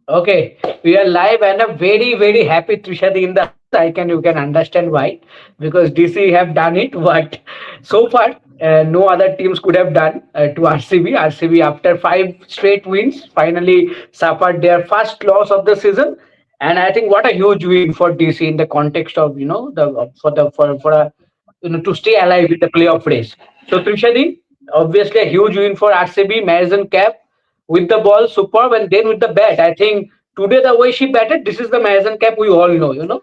Okay, we are live and a very very happy Trishadi in the house. You can understand why, because DC have done it. But so far, no other teams could have done to RCB. RCB after five straight wins finally suffered their first loss of the season, and I think what a huge win for DC in the context of the for a to stay alive with the playoff race. So Trishadi, obviously a huge win for RCB. Madison Cap with the ball superb, and then with the bat, I think today the way she batted, this is the Madison Cap we all know.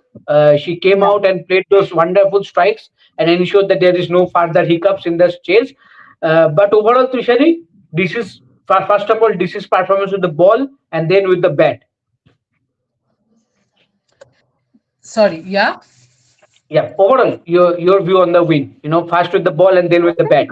She came Yeah. out and played those wonderful strikes and ensured that there is no further hiccups in the chase. But overall, Trishadi, this is first of all this is performance with the ball and then with the bat. Sorry. Yeah. Yeah, overall your view on the win. First with the ball and then with the bat.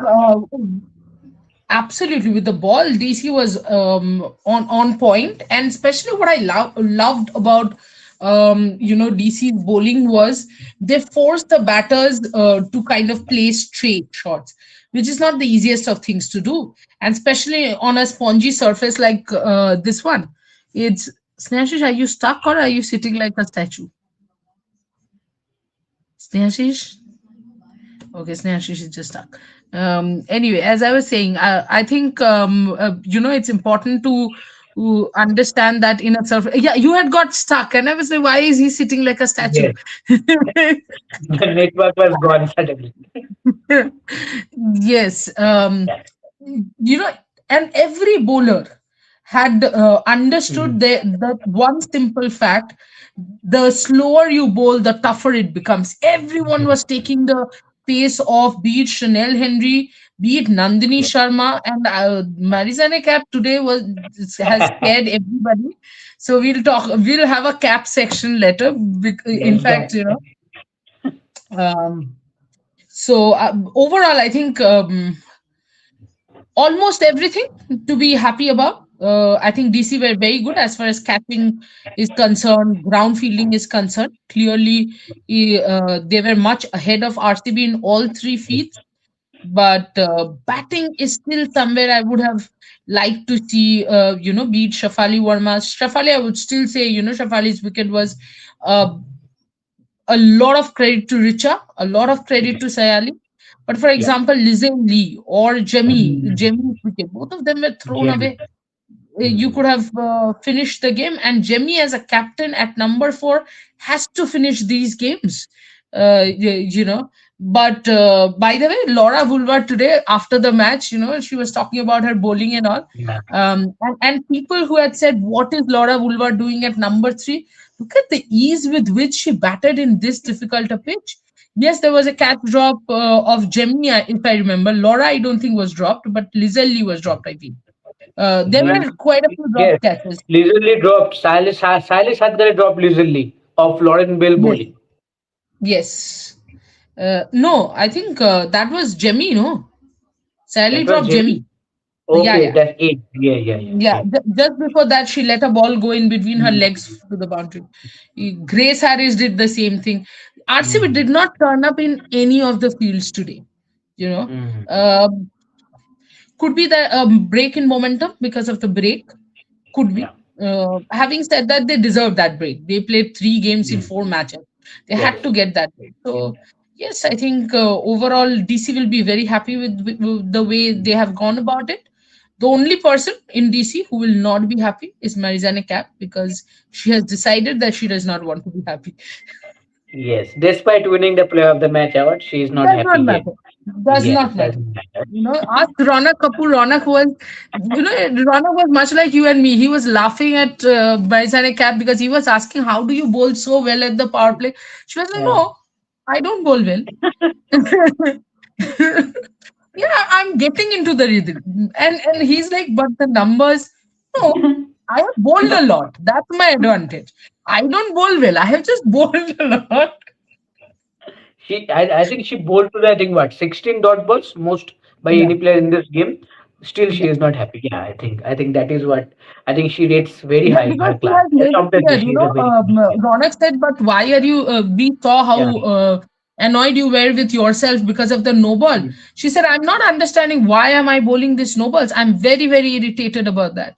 Absolutely, with the ball, DC was on point, and especially what I loved about DC's bowling was they forced the batters to kind of play straight shots, which is not the easiest of things to do, and especially on a spongy surface like this one. It's Snehashish, are you stuck or are you sitting like a statue? Snehashish? Okay, Snehashish is just stuck. Anyway, as I was saying, I think it's important to understand that in a surf. Yeah, you had got stuck, and I was like, why is he sitting like a statue? Yes, the network was gone suddenly. Yes, Yeah. you know, and every bowler had understood Mhm. that one simple fact: the slower you bowl, the tougher it becomes. Everyone was taking the pace of, be it Chanel Henry, be it Nandini Yeah. Sharma, and Marizane Cap today has scared everybody. So we'll have a cap section later. In Yes, fact, um, overall, I think almost everything to be happy about. I think DC were very good as far as catching is concerned, ground fielding is concerned. Clearly, they were much ahead of RCB in all three fields. But batting is still somewhere I would have liked to see, beat Shafali Verma's. Shafali, I would still say, Shafali's wicket was uh, a lot of credit to Richa, a lot of credit to Sayali. But for yeah. example, Lizzie Lee or Mhm. Jemmy's wicket, both of them were thrown Gem. away. You Mhm. could have finished the game, and Jemmy, as a captain at number 4, has to finish these games. But by the way, Laura Woolward today, after the match, she was talking about her bowling and all. Yeah. And people who had said, what is Laura Woolward doing at number 3? Look at the ease with which she batted in this difficult a pitch. Yes, there was a catch drop of Jemmy, if I remember. Laura, I don't think was dropped, but Lizelle was dropped, I think. There He, were quite a few drop yes, catches. leisurely dropped. Silas had got a drop leisurely of Lauren Bell Yes. bowling. Yes. No, I think that was Jemmy, no? Sally That was dropped Jamie. Jemmy. Yeah, Okay, yeah. that's eight. Yeah, yeah, yeah. Yeah, Okay. just before that, she let a ball go in between her Mhm. legs to the boundary. Grace Harris did the same thing. RCB Mhm. did not turn up in any of the fields today. You know, Mhm. Um could be the break in momentum because of the break. Could be. Yeah. Having said that, they deserve that break. They played 3 games in Mhm. 4 matches. They had Yes. to get that break. So, yes, I think overall DC will be very happy with the way they have gone about it. The only person in DC who will not be happy is Marizane Cap because she has decided that she does not want to be happy. Yes. Despite winning the player of the match award, she is not Does happy not yet. matter. Does Yes, not matter. doesn't matter. Ask Ronak Kapoor. Ronak was much like you and me. He was laughing at Baisane Cap because he was asking, how do you bowl so well at the power play? She was like, Yeah. no, I don't bowl well. Yeah, I'm getting into the rhythm. And he's like, but the numbers, no, I have bowled a lot. That's my advantage. I don't bowl well. I have just bowled a lot. I think she bowled to the, I think what 16 dot balls most by Yeah. any player in this game. Still, she Yeah. is not happy. Yeah, I think that is what I think she rates very Yeah, high because her he class. has Yes, made it obviously clear, she is a very good player. Ronak said, but why are you, we saw Yeah. how annoyed you were with yourself because of the no ball. She said, I'm not understanding why am I bowling this no balls. I'm very, very irritated about that.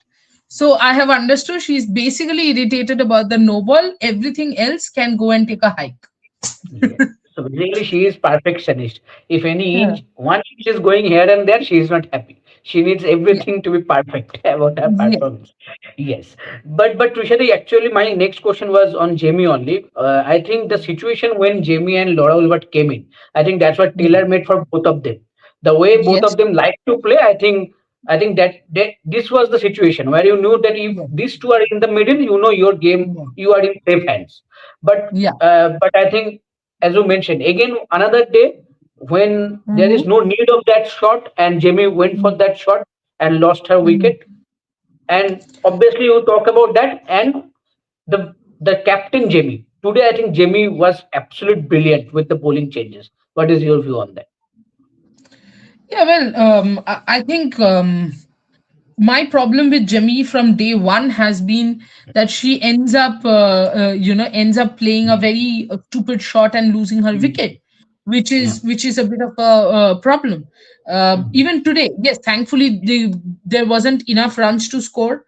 So I have understood she's basically irritated about the no ball. Everything else can go and take a hike. Yes. So basically, she is perfectionist. If any Yeah. inch, 1 inch is going here and there, she is not happy. She needs Yeah. everything to be perfect about her Yeah. performance. Yes, but Trishadi, actually, my next question was on Jamie only. I think the situation when Jamie and Laura Ulbert came in, I think that's what Yeah. tailor made for both of them. The way both Yes. of them like to play, I think that this was the situation where you knew that if Yeah. these two are in the middle, you know your game, Yeah. you are in safe hands. But Yeah. but I think, as you mentioned, again another day when there is Mhm. no need of that shot, and Jamie went for Mm. that shot and lost her Mm. wicket. And obviously, you talk about that, and the captain Jamie. Today, I think Jamie was absolute brilliant with the bowling changes. What is your view on that? Yeah, well, I think my problem with Jemmy from day one has been that she ends up, ends up playing a very stupid shot and losing her Mm. wicket, which Yeah. is a bit of a problem. Mm. Even today, yes, thankfully there wasn't enough runs to score.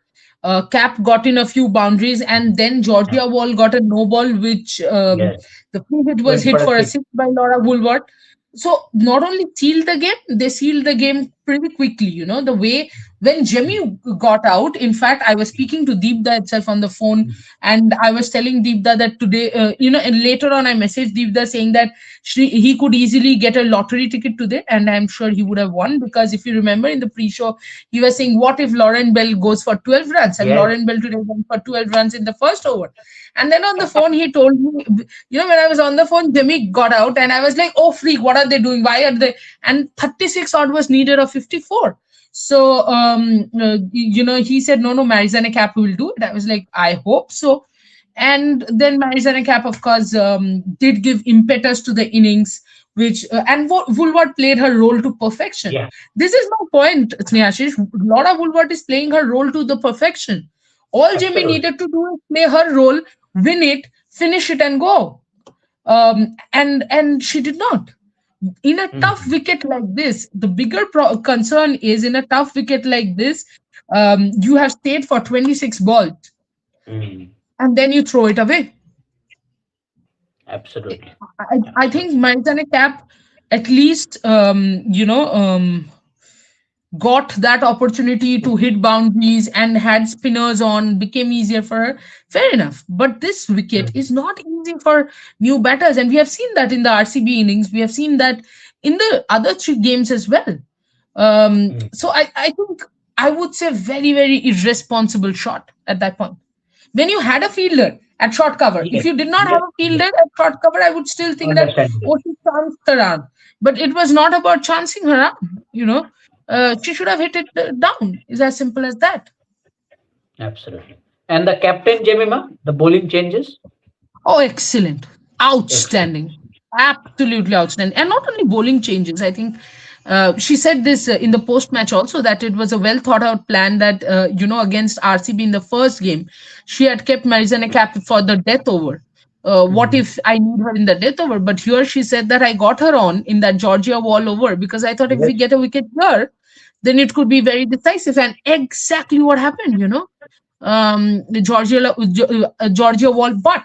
Cap got in a few boundaries, and then Yeah. Georgia Wall got a no ball, which Yes. the free hit was Went hit for a for a six. six by Laura Woolward. So not only sealed the game, they sealed the game pretty quickly. You know, the way when Jemmy got out, in fact, I was speaking to Deepda itself on the phone, Mm. and I was telling Deepda that today, and later on, I messaged Deepda saying that he could easily get a lottery ticket today, and I'm sure he would have won because if you remember in the pre-show, he was saying, "What if Lauren Bell goes for 12 runs?" And Yes. Lauren Bell today went for 12 runs in the first over. And then on the phone, he told me, when I was on the phone, Jimmy got out, and I was like, "Oh, freak! What are they doing? Why are they?" And 36 odd was needed of 54. So, he said, no, Marizana Cap will do it. I was like, I hope so. And then Marizana Cap, of course, did give impetus to the innings, and Woolward played her role to perfection. Yeah. This is my point, Snehashish. Laura Woolward is playing her role to the perfection. All Jimmy Absolutely. needed to do is play her role, win it, finish it, and go. And she did not. In a tough Mm. wicket like this, the bigger concern is in a tough wicket like this, you have stayed for 26 balls Mm. and then you throw it away. Absolutely. I think Absolutely. Marizana Cap at least, got that opportunity to hit boundaries and had spinners on, became easier for her. Fair enough. But this wicket Mm. is not easy for new batters. And we have seen that in the RCB innings. We have seen that in the other three games as well. Mm. So I think I would say very, very irresponsible shot at that point. When you had a fielder at short cover, if Yes. you did not have Yes. a fielder Yes. at short cover, I would still think that, Understandable. oh, she chanced her arm. But it was not about chancing her arm, she should have hit it down. It's as simple as that. Absolutely. And the captain, Jemima, the bowling changes? Oh, excellent. Excellent. Outstanding. Absolutely outstanding. And not only bowling changes, I think she said this in the post match also that it was a well thought out plan that, against RCB in the first game, she had kept Marizana Cap for the death over. What Mm. if I need her in the death over? But here she said that I got her on in that Georgia wall over because I thought if we Yes. get a wicket here, then it could be very decisive. And exactly what happened. The Georgia wall, but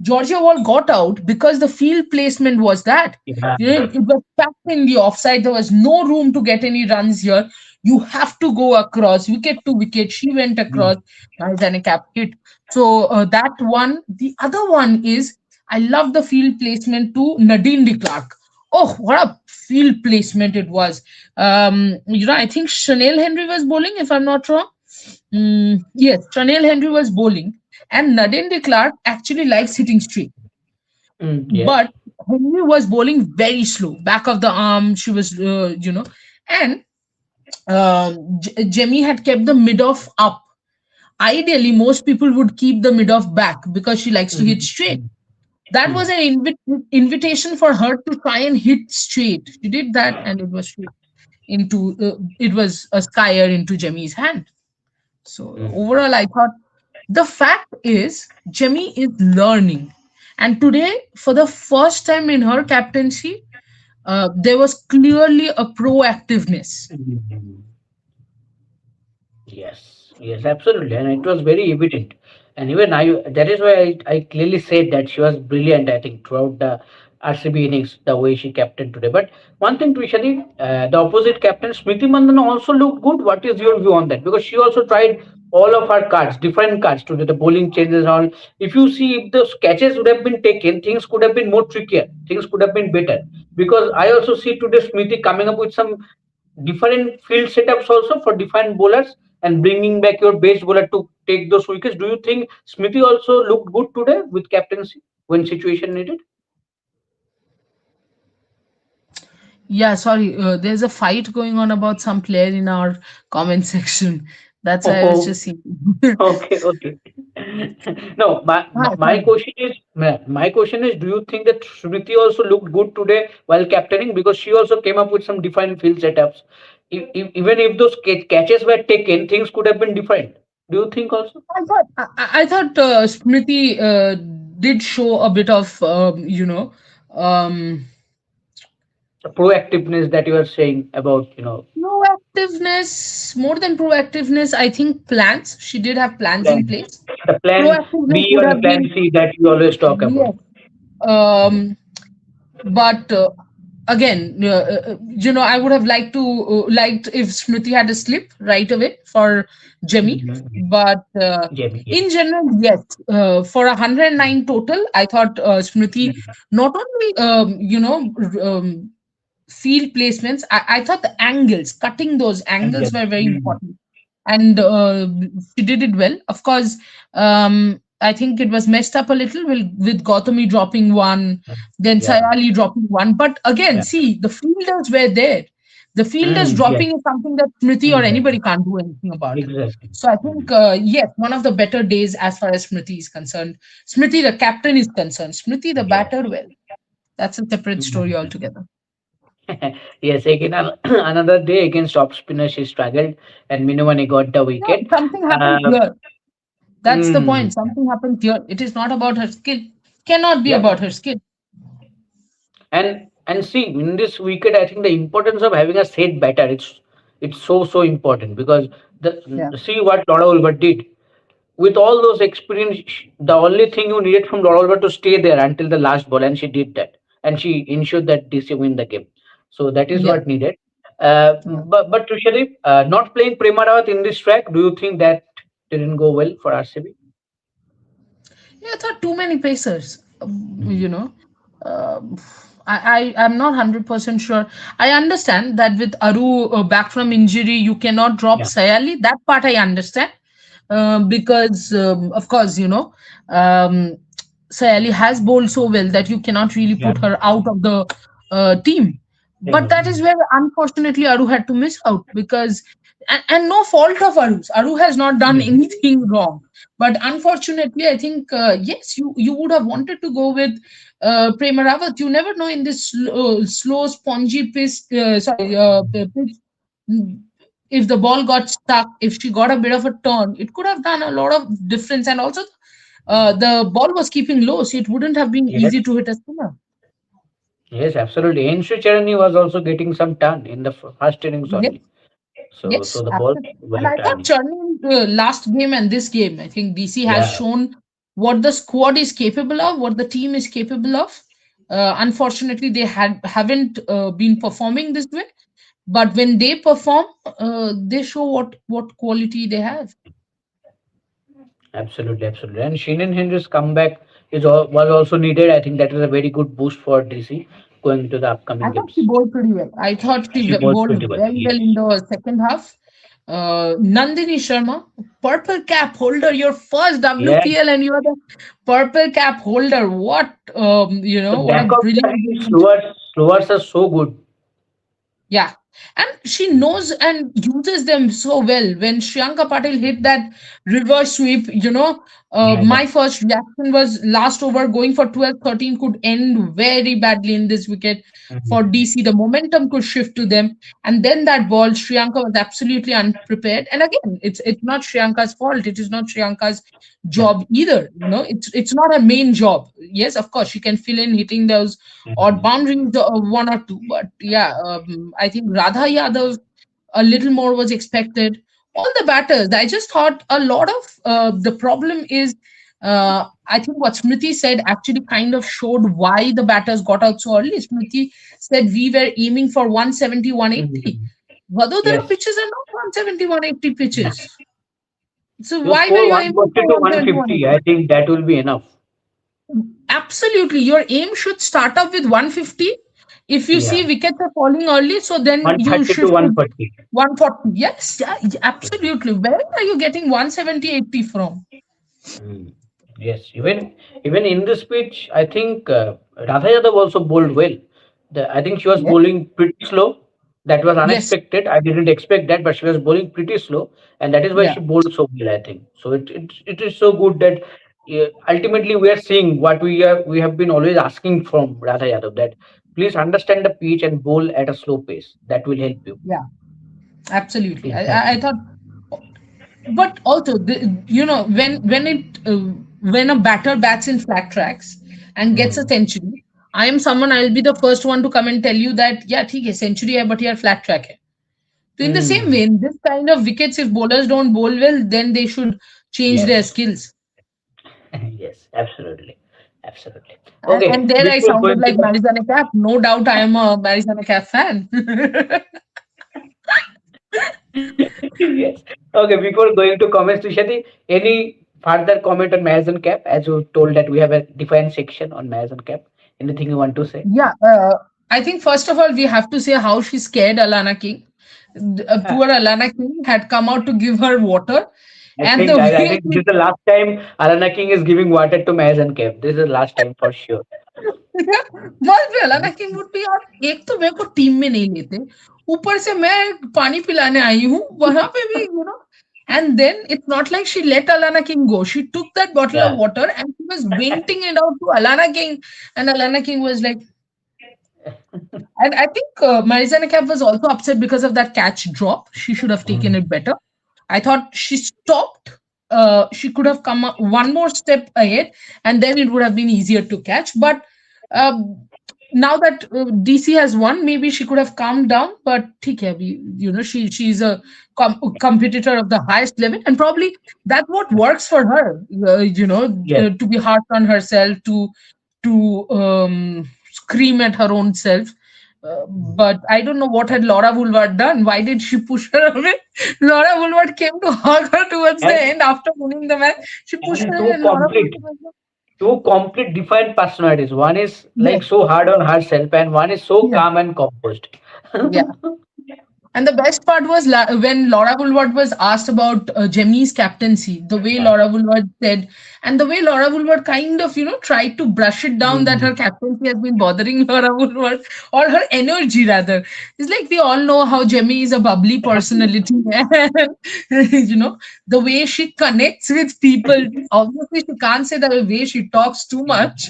Georgia Wall got out because the field placement was that. Yeah. It was packed in the offside. There was no room to get any runs here. You have to go across wicket to wicket. She went across. Mm. Marizana Cap hit. So that one. The other one is I love the field placement to Nadine de Klerk. Oh, what a field placement it was. I think Chanel Henry was bowling, if I'm not wrong. Yes, Chanel Henry was bowling, and Nadine de Klerk actually likes hitting straight. Mm. But Yes. Henry was bowling very slow, back of the arm. She was, and Jemmy had kept the mid off up. Ideally, most people would keep the mid off back because she likes to hit Mhm. straight. Mm. That was Mm. an invitation for her to try and hit straight. She did that, and it was straight into it was a skyer into Jemmy's hand. So Mm. overall, I thought the fact is Jemmy is learning, and today, for the first time in her captaincy, there was clearly a proactiveness. Mm. Yes. Yes, absolutely, and it was very evident. And even that is why I clearly said that she was brilliant. I think throughout the RCB innings, the way she captained today. But one thing, Trishani, the opposite captain Smriti Mandana also looked good. What is your view on that? Because she also tried all of her cards, different cards today. The bowling changes, all. If you see, if those catches would have been taken, things could have been more trickier. Things could have been better. Because I also see today Smriti coming up with some different field setups also for different bowlers and bringing back your base bowler to take those wickets. Do you think Smithy also looked good today with captaincy when situation needed? Yeah, sorry. There's a fight going on about some player in our comment section. That's why I was Oh, just seeing. okay, okay. No, Hi, my sorry. question is my question is, do you think that Smriti also looked good today while captaining because she also came up with some different field setups? Even if those catches were taken, things could have been different. Do you think also I thought Smriti did show a bit of um, the proactiveness that you are saying about proactiveness. More than proactiveness, I think plans. She did have plans in plan place. the plan Proactiveness B would or the have plan been, C that you always talk about? yes. Um, but again, I would have liked if Smriti had a slip right away for Jemmy. Mhm. But Jamie, yes. in general, yes, for 109 total, I thought Smriti Mhm. not only field placements. I thought the angles, cutting those And angles Jamie. were very Mhm. important, and she did it well. Of course, I think it was messed up a little with Gautami dropping one, then Yeah, Sayali dropping one. But again, yeah. see, the fielders were there. The fielders Yes, dropping is something that Smriti or exactly, anybody can't do anything about. exactly. So I think, Mhm. yes, one of the better days as far as Smriti is concerned. Smriti, the captain, is concerned. Smriti, the Yes. batter, well, that's a separate story Mhm. altogether. Yes, again, another day against off spinner, she struggled, and Minumani got the No, wicket. something happened Uh, here. That's the mm, point. Something happened here. It is not about her skill. Cannot be yeah, about her skill. and see in this wicket, I think the importance of having a set batter, it's so important because the Yeah. see what Lord Ulver did with all those experience, the only thing you needed from Laura to stay there until the last ball, and she did that, and she ensured that DC win the game. So that is Yeah. what needed. Yeah. But Trishari, not playing Premarawat in this track, do you think that didn't go well for RCB? Yeah, I thought too many pacers. Mhm. Um, I'm not 100% sure. I understand that with Aru back from injury, you cannot drop Yeah, Sayali. That part I understand. Because of course, Sayali has bowled so well that you cannot really yeah, put her out of the team. But that is Mhm. where unfortunately Aru had to miss out because, and no fault of Aru's. Aru has not done Mhm. anything wrong. But unfortunately, I think yes, you would have wanted to go with Prema Rawat. You never know in this slow, spongy pitch. mm, If the ball got stuck, if she got a bit of a turn, it could have done a lot of difference. And also, the ball was keeping low, so it wouldn't have been Yes, easy to hit a spinner. yes, absolutely. Enshu Charani was also getting some turn in the first innings Yes, only. So yes, the ball absolutely. And were I thought turning. Churning last game and this game, I think DC has Yeah, shown what the squad is capable of, what the team is capable of. Unfortunately, they haven't been performing this way. But when they perform, they show what quality they have. absolutely, absolutely. And Sheenan Henry's comeback was also needed. I think that is a very good boost for DC going into the I upcoming thought she games. bowled pretty well. I thought she She bowled bowled pretty well. very Yes. well in the second half. Nandini Sharma, purple cap holder, your first Yeah. WPL, and you are the purple cap holder. The What a back of the brilliant hand moment. slowers are so good. Yeah. And she knows and uses them so well. When Shriyanka Patil hit that reverse sweep, Yeah, yeah. my first reaction was last over going for 12-13 could end very badly in this wicket for Mhm. DC. The momentum could shift to them. And then that ball, Shriyanka was absolutely unprepared. And again, it's not Shriyanka's fault. It is not Shriyanka's Yeah. job either. It's not her main job. Yes, of course, she can fill in hitting those or Mhm. boundaries one or two. But yeah, I think Radha Yadav a little more was expected. all the batters. I just thought a lot of the problem is, I think what Smriti said actually kind of showed why the batters got out so early. Smriti said we were aiming for 170, 180. Mhm. Vadodara Yes. pitches are not 170, 180 pitches. So You why were score you aiming for 140 to 170, 150. 180? I think that will be enough. Absolutely. Your aim should start off with 150. If you Yeah. see wickets are falling early, so then you 130 to shift to 140. 140. Yes, yeah, absolutely. Where are you getting 170, 80 from? Mm. Yes, even in this pitch, I think Radha Yadav also bowled well. I think she was Yes. bowling pretty slow. That was Yes. unexpected. I didn't expect that, but she was bowling pretty slow, and that is why Yeah. she bowled so well. I think so. It is so good that ultimately we are seeing what we have been always asking from Radha Yadav, that please understand the pitch and bowl at a slow pace. That will help you. Yeah. Absolutely. I Exactly. thought, but also, when a batter bats in flat tracks and gets a Mm. century, I am someone, I'll be the first one to come and tell you that, yeah, theek hai, century hai, but here flat track hai. So in the same Mm. way, in this kind of wickets, if bowlers don't bowl well, then they should change their Yes. skills. Yes, absolutely. Absolutely. And Okay, there I before sounded going to like the Marizana Cap. No doubt I am a Marizana Cap fan. yes. Okay, before going to comments, Tushati, any further comment on Mayas and Cap? As you told that we have a defined section on Mayas and Cap. Anything you want to say? Yeah, I think first of all, we have to say how she scared Alana King. Poor Alana King had come out to give her water, I and the think I way think this is the last time Alana King is giving water to Mayas and Cap. This is the last time for sure. बस भी Alana king would be, और एक तो मेरे को team में नहीं लेते, ऊपर से मैं पानी पिलाने आई हूँ वहां पे भी, and then it's not like she let Alana King go. She took that bottle of Yeah. water and she was venting it out to Alana King, and Alana King was like, and I think Marizana Cap was also upset because of that catch drop. She should have taken Mm. it better. I thought she stopped. She could have come one more step ahead, and then it would have been easier to catch. But um, now that DC has won, maybe she could have calmed down. But ठीक है, she's a competitor of the highest level, and probably that's what works for her. Yes. To be harsh on herself, to scream at her own self. But I don't know what had Laura Woolward done. Why did she push her away? Laura Woolward came to hug her towards the And end after winning the match. She pushed and her away, two and Laura complete, Woolward was like, two complete different personalities. One is yes, like so hard on herself, and one is so yeah, calm and composed. yeah. And the best part was when Laura Woolward was asked about Jemmy's captaincy, the way Yeah. Laura Woolward said, and the way Laura Woolward kind of, tried to brush it down that her Mm. captaincy has been bothering Laura Woolward, or her energy rather. It's like we all know how Jemmy is a bubbly personality. And, the way she connects with people, obviously she can't say the way she talks too much.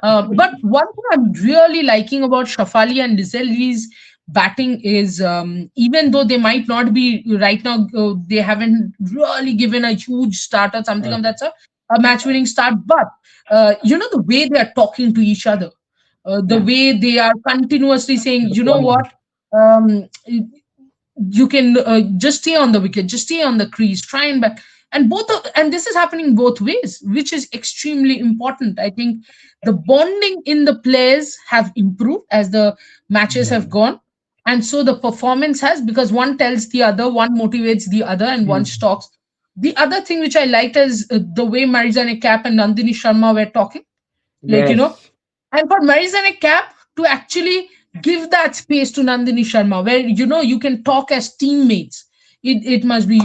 But one thing I'm really liking about Shafali and Lizelli's batting is, even though they might not be right now, they haven't really given a huge start or something of Mm. that sort, a match winning start, but the way they are talking to each other, the Yeah. way they are continuously saying, The you know bond. what, um, you can just stay on the wicket, just stay on the crease, try and back. And this is happening both ways, which is extremely important. I think the bonding in the players have improved as the matches have Mm. gone, and so the performance has, because one tells the other, one motivates the other, and one Mm. stalks. The other thing which I liked is the way Marizane Cap and Nandini Sharma were talking, like, Yes. and for Marizane Cap to actually give that space to Nandini Sharma, where you can talk as teammates, it must be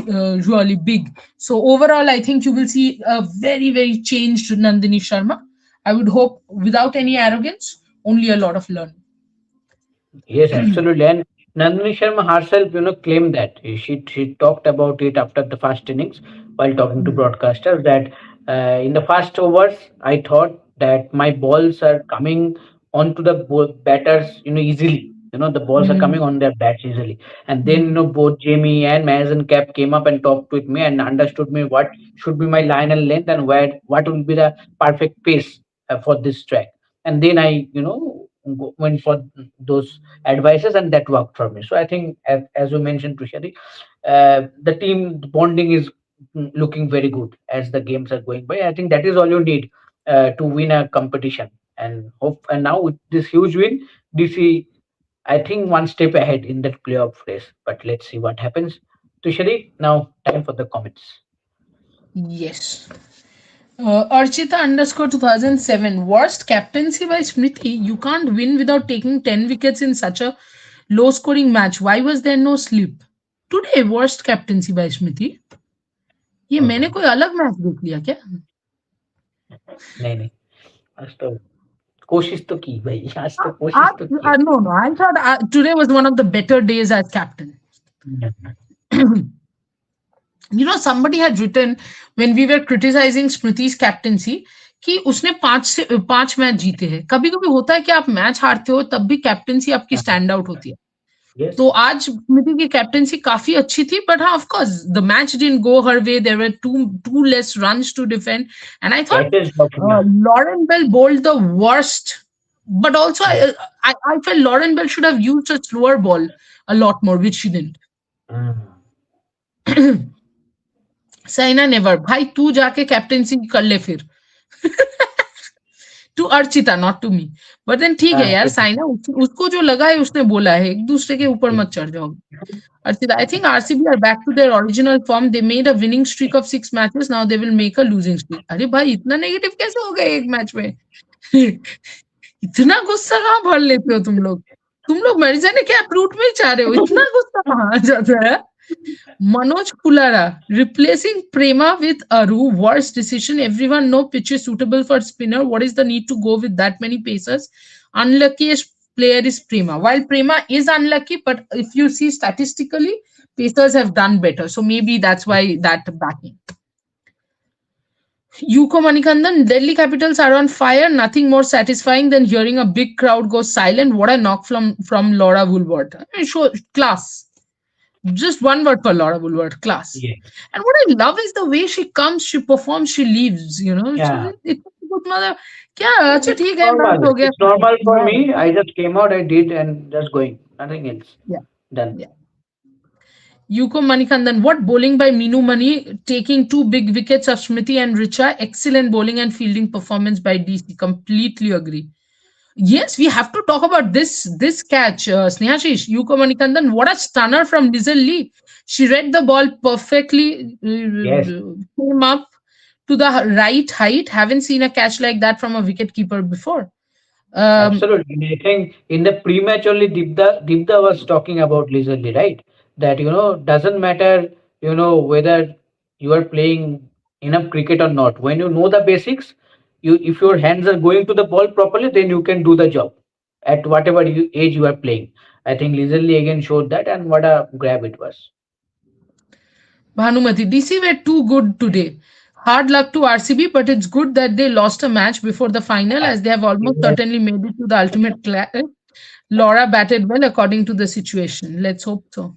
really big. So overall, I think you will see a very very changed Nandini Sharma. I would hope, without any arrogance, only a lot of learning. Yes, absolutely. And Nandini Sharma herself, claimed that she talked about it after the first innings while talking to Mm, broadcasters, that in the first overs I thought that my balls are coming onto the batters, easily. The balls are coming mm, on their bats easily. And then mm, both Jamie and Mason Cap came up and talked with me and understood me what should be my line and length and what will be the perfect pace for this track. And then I went for those advices, and that worked for me. So I think, as you mentioned, Tushari, the team bonding is looking very good as the games are going by. I think that is all you need to win a competition. And hope, and now with this huge win, DC, I think, one step ahead in that playoff race. But let's see what happens. Tushari, now time for the comments. Yes. Archita underscore 2007. Worst captaincy by Smriti. You can't win without taking 10 wickets in such a low scoring match. Why was there no sleep? Today, worst captaincy by Smriti. ये मैंने Mhm. कोई अलग match देख लिया क्या? नहीं नहीं, आज तो कोशिश तो की भाई, आज तो I, कोशिश तो की है। no, no. I thought today was one of the better days as captain. Somebody had written when we were criticizing Smriti's captaincy कि उसने 5 मैच जीते हैं. कभी कभी होता है कि आप मैच हारते हो तब भी कैप्टेंसी आपकी स्टैंड आउट होती है. Yes, तो आज स्मृति की कैप्टेंसी काफी अच्छी थी, बट हाँ, of course the match didn't go her way. There were too less runs to defend, and I thought catches blocking now. Lauren Bell bowled the worst. But also, Yes. I felt Lauren Bell should have used a slower ball a lot more, which she didn't. Mm. Saina never. भाई तू जाके captaincy कर ले फिर. To Archita, not to me. But then ठीक है यार, साइना उसको जो लगा है उसने बोला है, एक दूसरे के ऊपर मत चढ़ जाओ. Archita, I think RCB are back to their original form. They made a winning streak of 6 matches. Now they will make a losing streak. अरे भाई इतना नेगेटिव कैसे हो गए एक मैच में? इतना गुस्सा कहाँ भर लेते हो तुम लोग? तुम लोग मेरे जाने क्या रूट में ही चाह रहे हो? इतना गुस्सा कहाँ आ जाता है? Manoj Pulara replacing Prema with Aru, worst decision. Everyone know pitch is suitable for spinner. What is the need to go with that many pacers? Unluckiest player is Prema. While Prema is unlucky, but if you see statistically, pacers have done better. So maybe that's why that backing. Yuko Manikandan, Delhi Capitals are on fire. Nothing more satisfying than hearing a big crowd go silent. What a knock from Laura Woolworth. Show class. Just one word for Laura Woolworth, class. Yeah. And what I love is the way she comes, she performs, she leaves, Yeah. It's मतलब क्या अच्छा It's ठीक है, match normal. हो गया. It's normal for me. I just came out, I did, and just going. Nothing else. Yeah, Done. yeah. Yuko Manikandan, what bowling by Minu Mani, taking 2 big wickets of Smriti and Richa. Excellent bowling and fielding performance by DC. Completely agree. Yes, we have to talk about this catch. Snehashish, Yuko Manikandan, what a stunner from Lizel Lee. She read the ball perfectly, Yes. came up to the right height. Haven't seen a catch like that from a wicketkeeper before. Absolutely. And I think in the pre-match only, Dibda was talking about Lizzie, right? That, doesn't matter, whether you are playing enough cricket or not. When you know the basics, if your hands are going to the ball properly, then you can do the job at whatever age you are playing. I think Lizzie again showed that, and what a grab it was. Bhanumati, DC were too good today. Hard luck to RCB, but it's good that they lost a match before the final, as they have almost Yes. certainly made it to the ultimate clash. Laura batted well according to the situation. Let's hope so.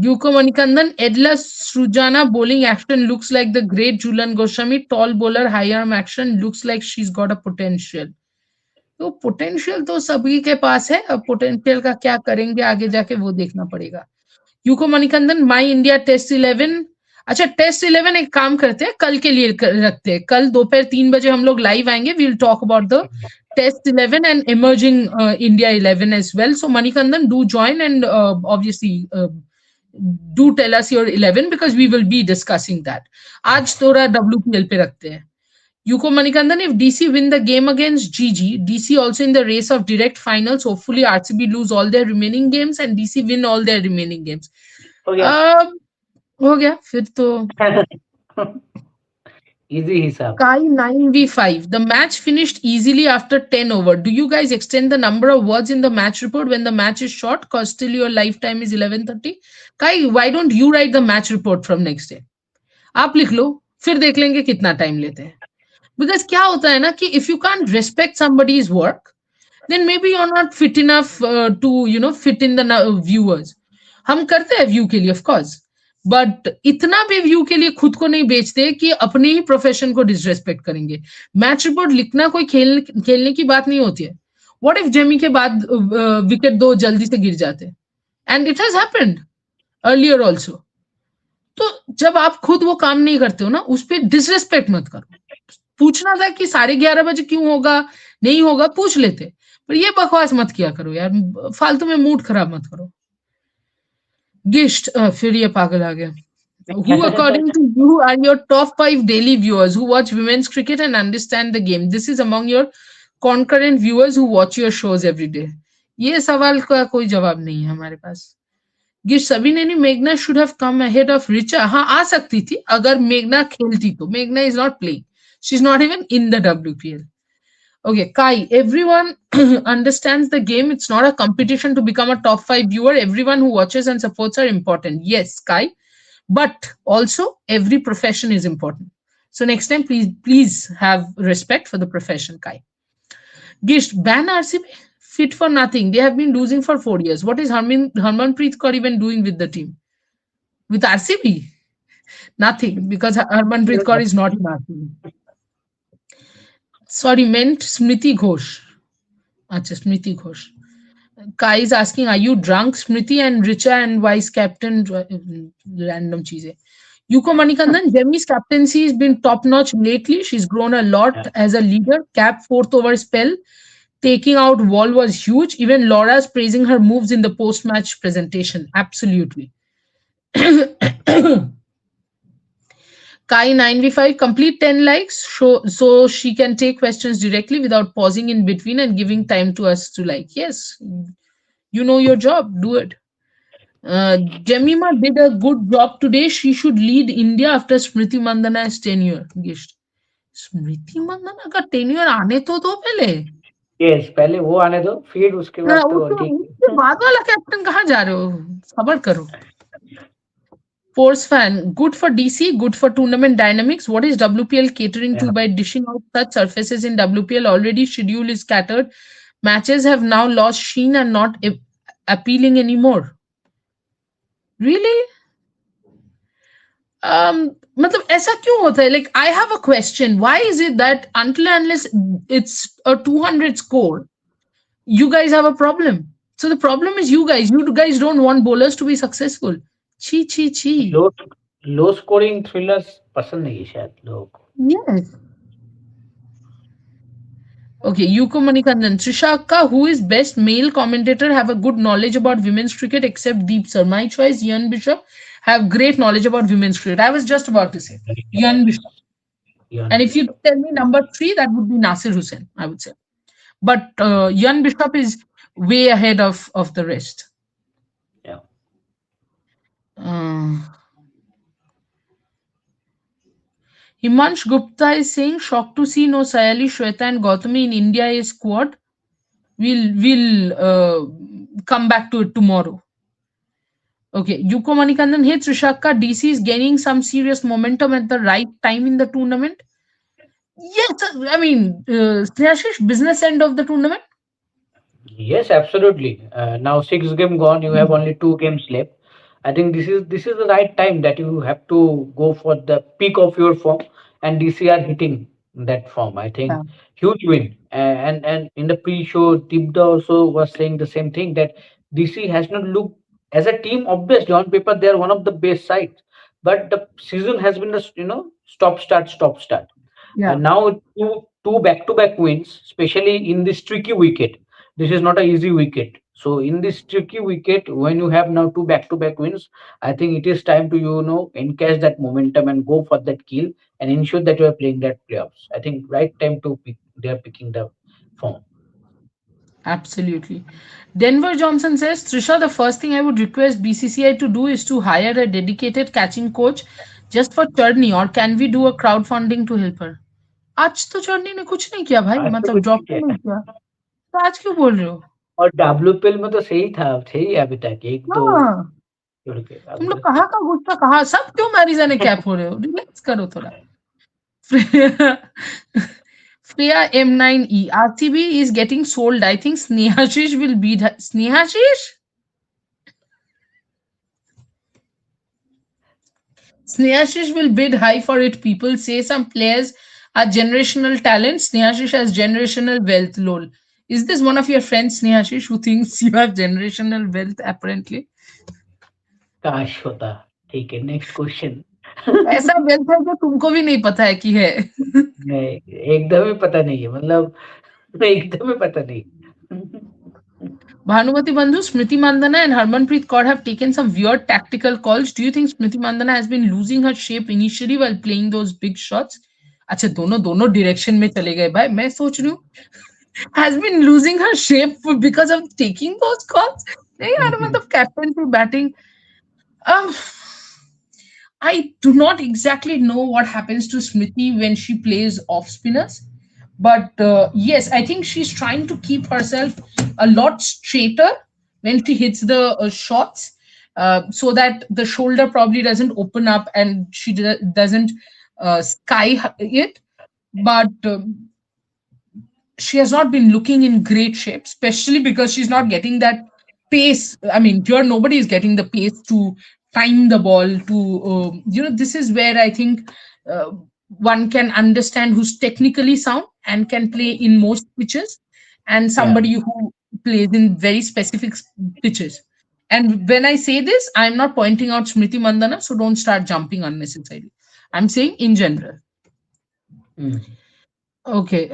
Yuko Manikandan, Edla Srujana bowling action looks like the great Julan Goswami. Tall bowler, high arm action looks like she's got a potential. तो potential तो सभी के पास है. अब potential का क्या करेंगे आगे जाके वो देखना पड़ेगा. यूको मणिकंदन, माई इंडिया टेस्ट 11. अच्छा, टेस्ट 11 एक काम करते हैं, कल के लिए रखते हैं. कल दोपहर 3 बजे हम लोग लाइव आएंगे. We will talk about the test 11 and emerging India 11 as well. So Manikandan, do join and obviously do tell us your 11 because we will be discussing that. आज थोड़ा WPL पे रखते हैं. Yuko Manikandan, if DC win the game against GG, DC also in the race of direct finals. Hopefully RCB lose all their remaining games and DC win all their remaining games. Oh, yeah. हो गया फिर तो. Easy hisab. Kai 9v5. The match finished easily after 10 over. Do you guys extend the number of words in the match report when the match is short? Because still your lifetime is 11:30. Kai, why don't you write the match report from next day? आप लिख लो, फिर देख लेंगे कितना time लेते हैं. Because क्या होता है ना कि if you can't respect somebody's work, then maybe you're not fit enough to fit in the viewers. हम करते हैं व्यू के लिए, of course. बट इतना भी व्यू के लिए खुद को नहीं बेचते कि अपने ही प्रोफेशन को डिसरेस्पेक्ट करेंगे. मैच रिपोर्ट लिखना कोई खेलने की बात नहीं होती है. व्हाट इफ जेमी के बाद विकेट दो जल्दी से गिर जाते, and it has happened earlier also. तो जब आप खुद वो काम नहीं करते हो ना, उस पर डिसरेस्पेक्ट मत करो। पूछना था कि 11:30 बजे क्यों होगा, नहीं होगा, पूछ लेते। पर ये बकवास मत किया करो यार, फालतू में मूड खराब मत करो। गिस्ट फिर ये पागल आ गया। Who, according to you, are your top 5 daily viewers who watch women's cricket and understand the game? This is among your concurrent viewers who watch your shows every day. ये सवाल का कोई जवाब नहीं है हमारे पास। गिर सभी ने नहीं, मेघना should have come ahead of Richa. हाँ, आ सकती थी अगर मेघना खेलती तो। मेघना is not playing, she is not even in the WPL. Okay, Kai, everyone understands the game. It's not a competition to become a top 5 viewer. Everyone who watches and supports are important. Yes, Kai, but also every profession is important. So next time, please have respect for the profession, Kai. Gisht, ban RCB, fit for nothing. They have been losing for 4 years. What is Harmanpreet Kaur even doing with the team? With RCB? Nothing, because Harmanpreet Kaur is not in RCB. Sorry, meant Smriti Ghosh. Acha, Smriti Ghosh. Kai is asking, are you drunk, Smriti and Richa and vice captain? Random cheese. Yuko Manikandan, Jemi's captaincy has been top notch lately. She's grown a lot as a leader. Cap fourth over spell. Taking out Wall was huge. Even Laura's praising her moves in the post match presentation. Absolutely. Kai 9v5, complete 10 likes so she can take questions directly without pausing in between and giving time to us to like. Yes, you know your job, do it. Jemima did a good job today. She should lead India after Smriti Mandana's tenure. Gisht. स्मृति मंदाना का tenure आने तो दो पहले। Yes, पहले वो आने दो, फिर उसके बाद तो ठीक है। उसके बाद वाला कैप्टन कहाँ जा रहे हो, सबर करो। Force fan, good for DC, good for tournament dynamics. What is WPL catering to by dishing out such surfaces in WPL? Already schedule is scattered. Matches have now lost sheen and not appealing anymore. Really? मतलब ऐसा क्यों होता है? Like, I have a question. Why is it that until and unless it's a 200 score, you guys have a problem? So the problem is you guys. You guys don't want bowlers to be successful. Chi chi chi. Low scoring thrillers पसंद नहीं है शायद लोगों को। Yes. Okay, Yuko Manikandan. Trishaka, who is best male commentator, have a good knowledge about women's cricket except Deep Sir. My choice, Ian Bishop, have great knowledge about women's cricket. I was just about to say Ian Bishop. And if you tell me number 3, that would be Nasir Hussain, I would say. But Ian Bishop is way ahead of the rest. Yeah. Himansh Gupta is saying, shocked to see no Sayali, Shweta and Gautami in India is squad. We'll come back to it tomorrow. Okay, Yuko Manikandan, hey Trishaka, DC is gaining some serious momentum at the right time in the tournament. Yes, I mean, Sneashish, business end of the tournament. Yes, absolutely. Now 6 games gone, you have only 2 games left. I think this is the right time that you have to go for the peak of your form, and DC are hitting that form. I think huge win. And in the pre-show, Tibda also was saying the same thing, that DC has not looked as a team. Obviously, on paper they are one of the best sides, but the season has been a stop start. Yeah. Now two back-to-back wins, especially in this tricky wicket. This is not an easy wicket. So in this tricky wicket, when you have now two back-to-back wins, I think it is time to encash that momentum and go for that kill and ensure that you are playing that playoffs. I think right time to pick. They are picking the form. Absolutely. Denver Johnson says, Trisha, the first thing I would request BCCI to do is to hire a dedicated catching coach just for Churni, or can we do a crowdfunding to help her? आज तो चर्नी ने कुछ नहीं किया भाई, आज तो मतलब कुछ ड्रॉप नहीं तो किया। नहीं किया, तो आज क्यों बोल रहे हो? और WPL में तो सही है अभी तक, एक दो हाँ, छोड़ के तुम लोग कहाँ का गुस्सा, कहाँ सब क्यों मैरिजा ने कैप हो रहे हो? रिलैक्स करो थोड़ा। Freya M9E, RCB is getting sold. I think Snehashish will beat Snehashish? Snehashish will bid high for it. People say some players are generational talents. Snehashish has generational wealth. Lol. Is this one of your friends, Snehashish, who thinks you have generational wealth apparently? काश होता. ठीक है, next question. ऐसा wealth है जो तुमको भी नहीं पता है कि है. नहीं, एकदम ही पता नहीं है, मतलब एकदम ही पता नहीं. Bhanumati Bandhu, Smriti Mandana and Harmanpreet Kaur have taken some weird tactical calls. Do you think Smriti Mandana has been losing her shape initially while playing those big shots? अच्छा दोनों दोनों डायरेक्शन में चले गए भाई. मैं सोच रही हूँ has been losing her shape because of taking those calls. नहीं यार मतलब कैप्टन से batting. I do not exactly know what happens to Smriti when she plays off spinners. But yes, I think she's trying to keep herself a lot straighter when she hits the shots, so that the shoulder probably doesn't open up and she doesn't it. But she has not been looking in great shape, especially because she's not getting that pace. I mean, here nobody is getting the pace to time the ball to, this is where I think uh, one can understand who's technically sound and can play in most pitches, and Yeah. somebody who plays in very specific pitches. And when I say this, I'm not pointing out Smriti Mandana, so don't start jumping unnecessarily. I'm saying in general. Hmm. Okay.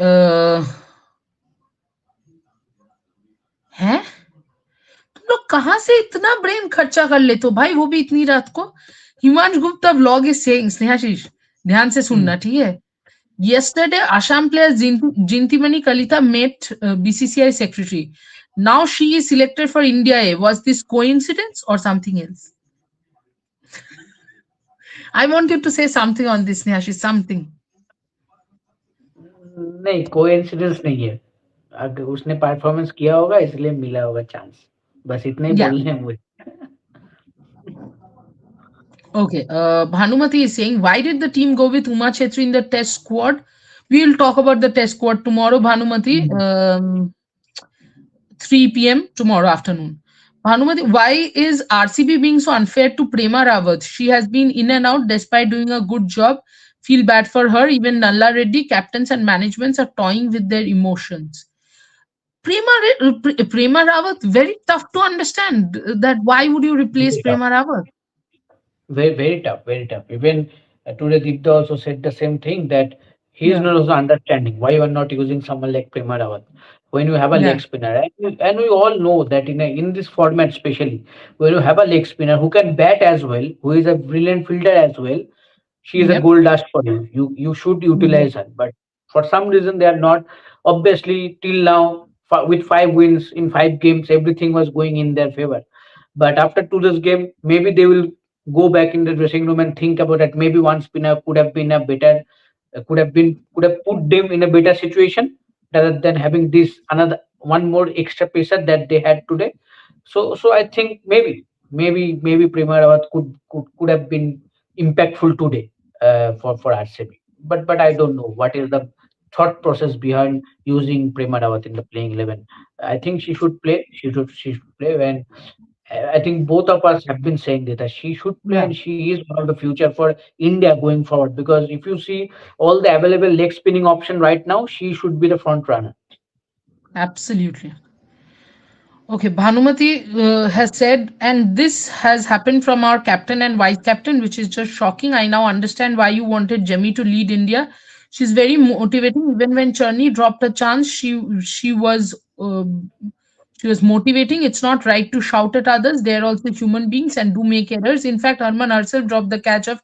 हैं तुम लोग कहाँ से इतना brain खर्चा कर लेते हो भाई, वो भी इतनी रात को. Himansh Gupta vlog is saying, Snehashish ध्यान से Hmm. सुनना, ठीक है. Yesterday, Assam player Jintimani Kalita met BCCI secretary. Now she is selected for India A. Was this coincidence or something else? I want you to say something on this, Snehashi. Something. नहीं, coincidence नहीं है. अगर उसने performance किया होगा इसलिए मिला होगा चांस. बस इतना ही Yeah. बोलना है मुझे. Okay. Bhanumati is saying, why did the team go with Uma Chetri in the test squad? We will talk about the test squad tomorrow, Bhanumati. Hmm. 3 p.m. tomorrow afternoon. Bhanumati, why is RCB being so unfair to Prema Rawat? She has been in and out despite doing a good job. Feel bad for her. Even Nalla Reddy, captains and managements are toying with their emotions. Prema Rawat, very tough to understand that why would you replace Very tough. Prema Rawat? Very, very tough, very tough. Even today, Digda also said the same thing that he is Yeah, not also understanding why you are not using someone like Prema Rawat when you have a yeah, leg spinner. And we all know that in this format, especially when you have a leg spinner who can bat as well, who is a brilliant fielder as well, she is a yep, gold dust for you. You should yep, utilize her. But for some reason, they are not. Obviously, till now, with 5 wins in 5 games, everything was going in their favor. But after today's game, maybe they will go back in the dressing room and think about that. Maybe one spinner could have been a better, could have put them in a better situation rather than having this another one more extra pacer that they had today. So I think maybe Prema Rawat could have been impactful today for RCB. But I don't know what is the thought process behind using Prema Rawat in the playing 11. I think she should play. She should play when I think both of us have been saying that she should play yeah, and she is one of the future for India going forward. Because if you see all the available leg spinning option right now, she should be the front runner. absolutely. Okay, Bhanumati has said, and this has happened from our captain and vice captain, which is just shocking. I now understand why you wanted Jemmy to lead India. She's very motivating. Even when Cherny dropped a chance, she was motivating. It's not right to shout at others. They're also human beings and do make errors. In fact, Harman herself dropped the catch of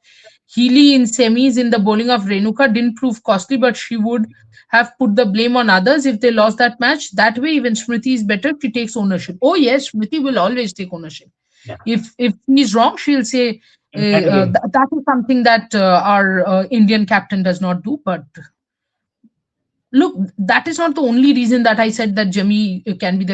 Healy in semis in the bowling of Renuka. Didn't prove costly, but she would have put the blame on others if they lost that match. That way, even Smriti is better. She takes ownership. Oh yes, Smriti will always take ownership. Yeah, If he's wrong, she'll say exactly. that is something that our Indian captain does not do. But look, that is not the only reason that I said that Jemmy can be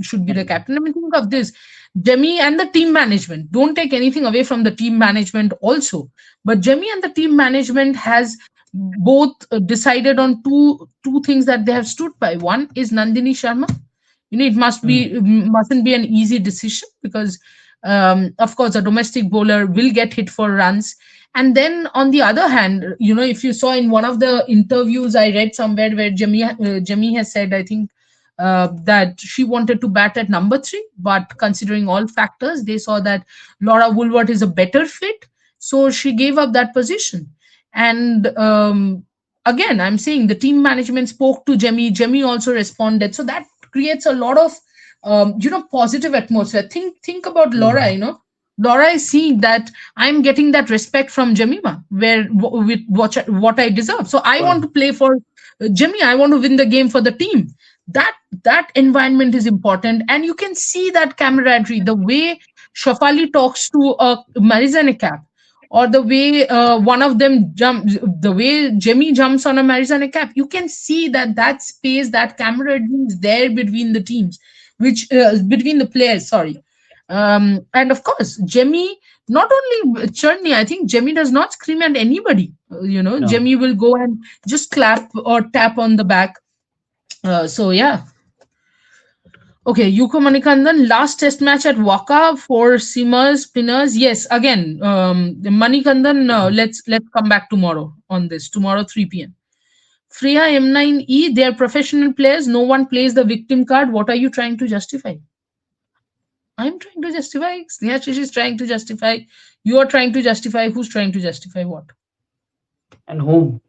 should be Yeah, the captain. I mean, think of this: Jemmy and the team management. Don't take anything away from the team management also, but Jemmy and the team management has both decided on two things that they have stood by. One is Nandini Sharma. It mm, mustn't be an easy decision because, of course, a domestic bowler will get hit for runs. And then on the other hand, if you saw in one of the interviews I read somewhere where Jemmy has said, I think that she wanted to bat at number 3, but considering all factors, they saw that Laura Woolworth is a better fit, so she gave up that position. And again, I'm saying the team management spoke to Jemmy. Jemmy also responded, so that creates a lot of positive atmosphere. Think about Laura. Mm. Laura is seeing that I'm getting that respect from Jemima, where with what I deserve. So I want to Well, play for Jemmy. I want to win the game for the team. That environment is important, and you can see that camaraderie. The way Shafali talks to Marizanne Cap, or the way one of them jumps, the way Jemmy jumps on a Marizanne Cap, you can see that space, that camaraderie is there between the teams, which between the players. Sorry. And of course, Jemmy, not only Churni, I think Jemmy does not scream at anybody. no. Jemmy will go and just clap or tap on the back. So yeah. Okay, Yuko Manikandan, last test match at Waka for Simmers, Spinners. Yes, again, Manikandan, let's come back tomorrow on this. Tomorrow, 3 p.m. Freya M9E, they're professional players. No one plays the victim card. What are you trying to justify? I'm trying to justify. Sneha is trying to justify. You are trying to justify. Who's trying to justify what? And whom?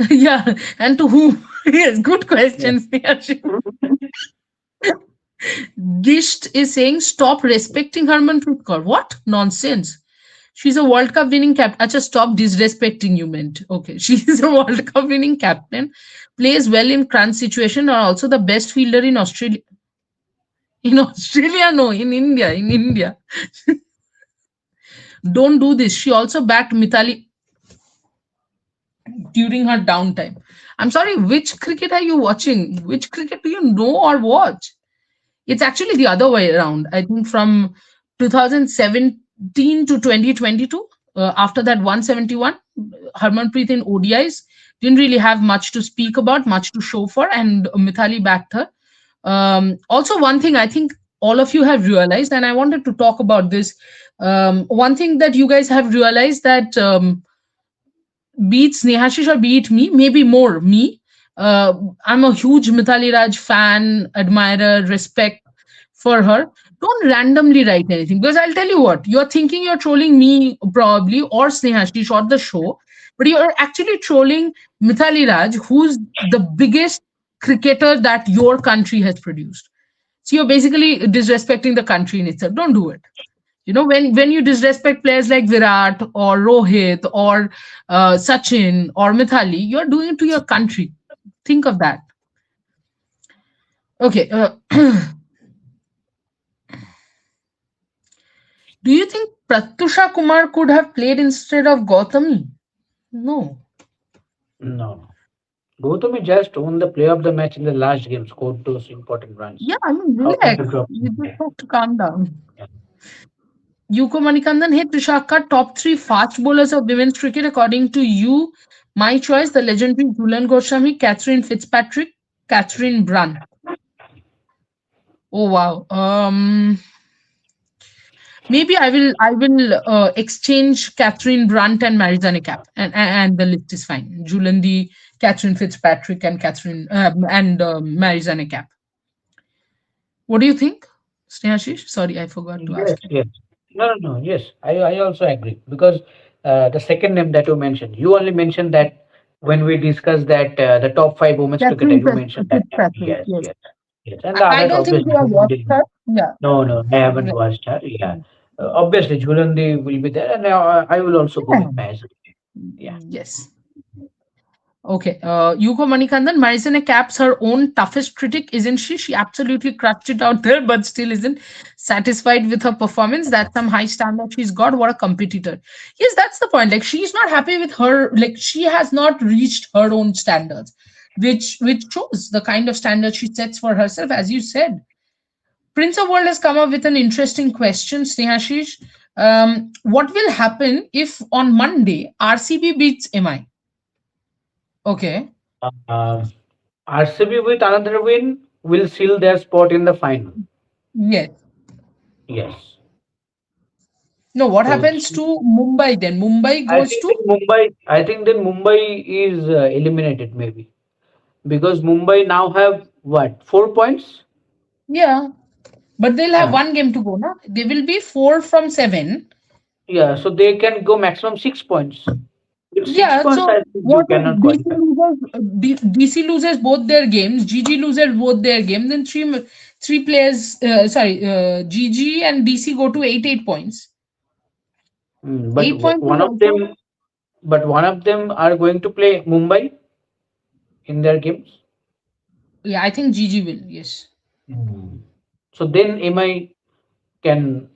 Yeah, and to whom? Yes, good Yeah. question, Sneha. Gisht is saying stop respecting Harmanpreet Kaur. What nonsense? She's a World Cup winning captain. Acha, stop disrespecting. You meant okay. She's a World Cup winning captain. Plays well in crunch situation. Are also the best fielder in Australia. In Australia, no. In India. In India. Don't do this. She also backed Mithali during her downtime. I'm sorry. Which cricket are you watching? Which cricket do you know or watch? It's actually the other way around. I think from 2017 to 2022, after that 171, Harmanpreet in ODIs didn't really have much to speak about, much to show for, and Mithali backed her. Also, one thing I think all of you have realized, and I wanted to talk about this. One thing that you guys have realized that be it Snehashish or be it me, maybe more me. I'm a huge Mithali Raj fan, admirer, respect for her. Don't randomly write anything because I'll tell you what, you're thinking you're trolling me probably or Snehashish or the show, but you're actually trolling Mithali Raj, who's the biggest cricketer that your country has produced. So you're basically disrespecting the country in itself. Don't do it. When you disrespect players like Virat or Rohit or Sachin or Mithali, you're doing it to your country. Think of that. Okay. Do you think Pratyusha Kumar could have played instead of Gautami? No. No. Gautami just won the play of the match in the last game, scored those important runs. Yeah, I mean, How can relax. you drop You him just there? have to calm down. Yeah. Yuko Manikandan, hey Trishaka, top 3 fast bowlers of women's cricket according to you. My choice, the legendary Julan Goswami, Catherine Fitzpatrick, Catherine Brun. Oh wow. Maybe I will exchange Catherine Brunt and Marizanne Cap, and the list is fine. Julandi, Catherine Fitzpatrick, and Catherine and Marizanne Cap. What do you think, Snehashish? Sorry, I forgot to Yes, ask you. yes. No, no, no. Yes, I also agree because the second name that you mentioned, you only mentioned that when we discussed that the top five women's cricketer, Catherine you mentioned that name. Fitzpatrick. Yes, Yes. yes, yes. And I, the I others, don't think obviously, you have watched Julandi. her. Yeah. No, no, I haven't Right. watched her. Yeah, obviously, Julandi will be there, and I will also go Yeah. with Maz. Yeah. Yes. Okay. Yuko Manikandan, Marisane Cap's her own toughest critic, isn't she? She absolutely crushed it out there, but still isn't satisfied with her performance. That's some high standard she's got. What a competitor. Yes, that's the point. Like she's not happy with her, like she has not reached her own standards, which shows the kind of standard she sets for herself, as you said. Prince of World has come up with an interesting question, Snehashish. What will happen if on Monday RCB beats MI? Okay. Uh, RCB with another win will seal their spot in the final. Yes. Yes, No, what because happens to Mumbai then? Mumbai I goes think to then Mumbai. I think then Mumbai is eliminated maybe because Mumbai now have What? 4 points? Yeah, but they'll have Ah, one game to go, no? They will be 4 from 7. yeah, so they can go maximum 6 points. With six Yeah, points, so I think you what if cannot DC qualify. loses, DC loses both their games, GG loses both their games, then three players, GG and DC go to 8 points. But 8 points is one of also, them, are going to play Mumbai in their games. yeah, I think GG will, yes. Mm. So then MI can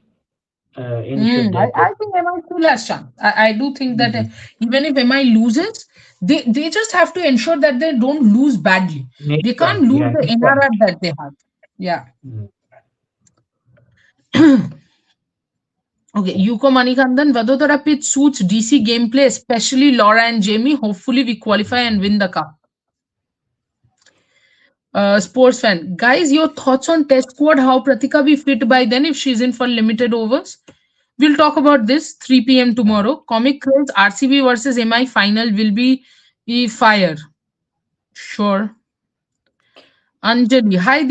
ensure that I think MI still has chance. I do think that mm, even if MI loses, they just have to ensure that they don't lose badly. They next can't time, lose yeah, the next time. NRR that they have. Yeah. Mm. Okay, Yuko Manikandan, Vadodara pitch suits DC gameplay, especially Laura and Jamie. Hopefully, we qualify and win the cup. Sports fan, guys, your thoughts on Test squad? How Pratika be fit by then if she's in for limited overs? We'll talk about this 3 p.m. tomorrow. Comic Craze RCB versus MI final will be fire. Sure. Anjali, hi.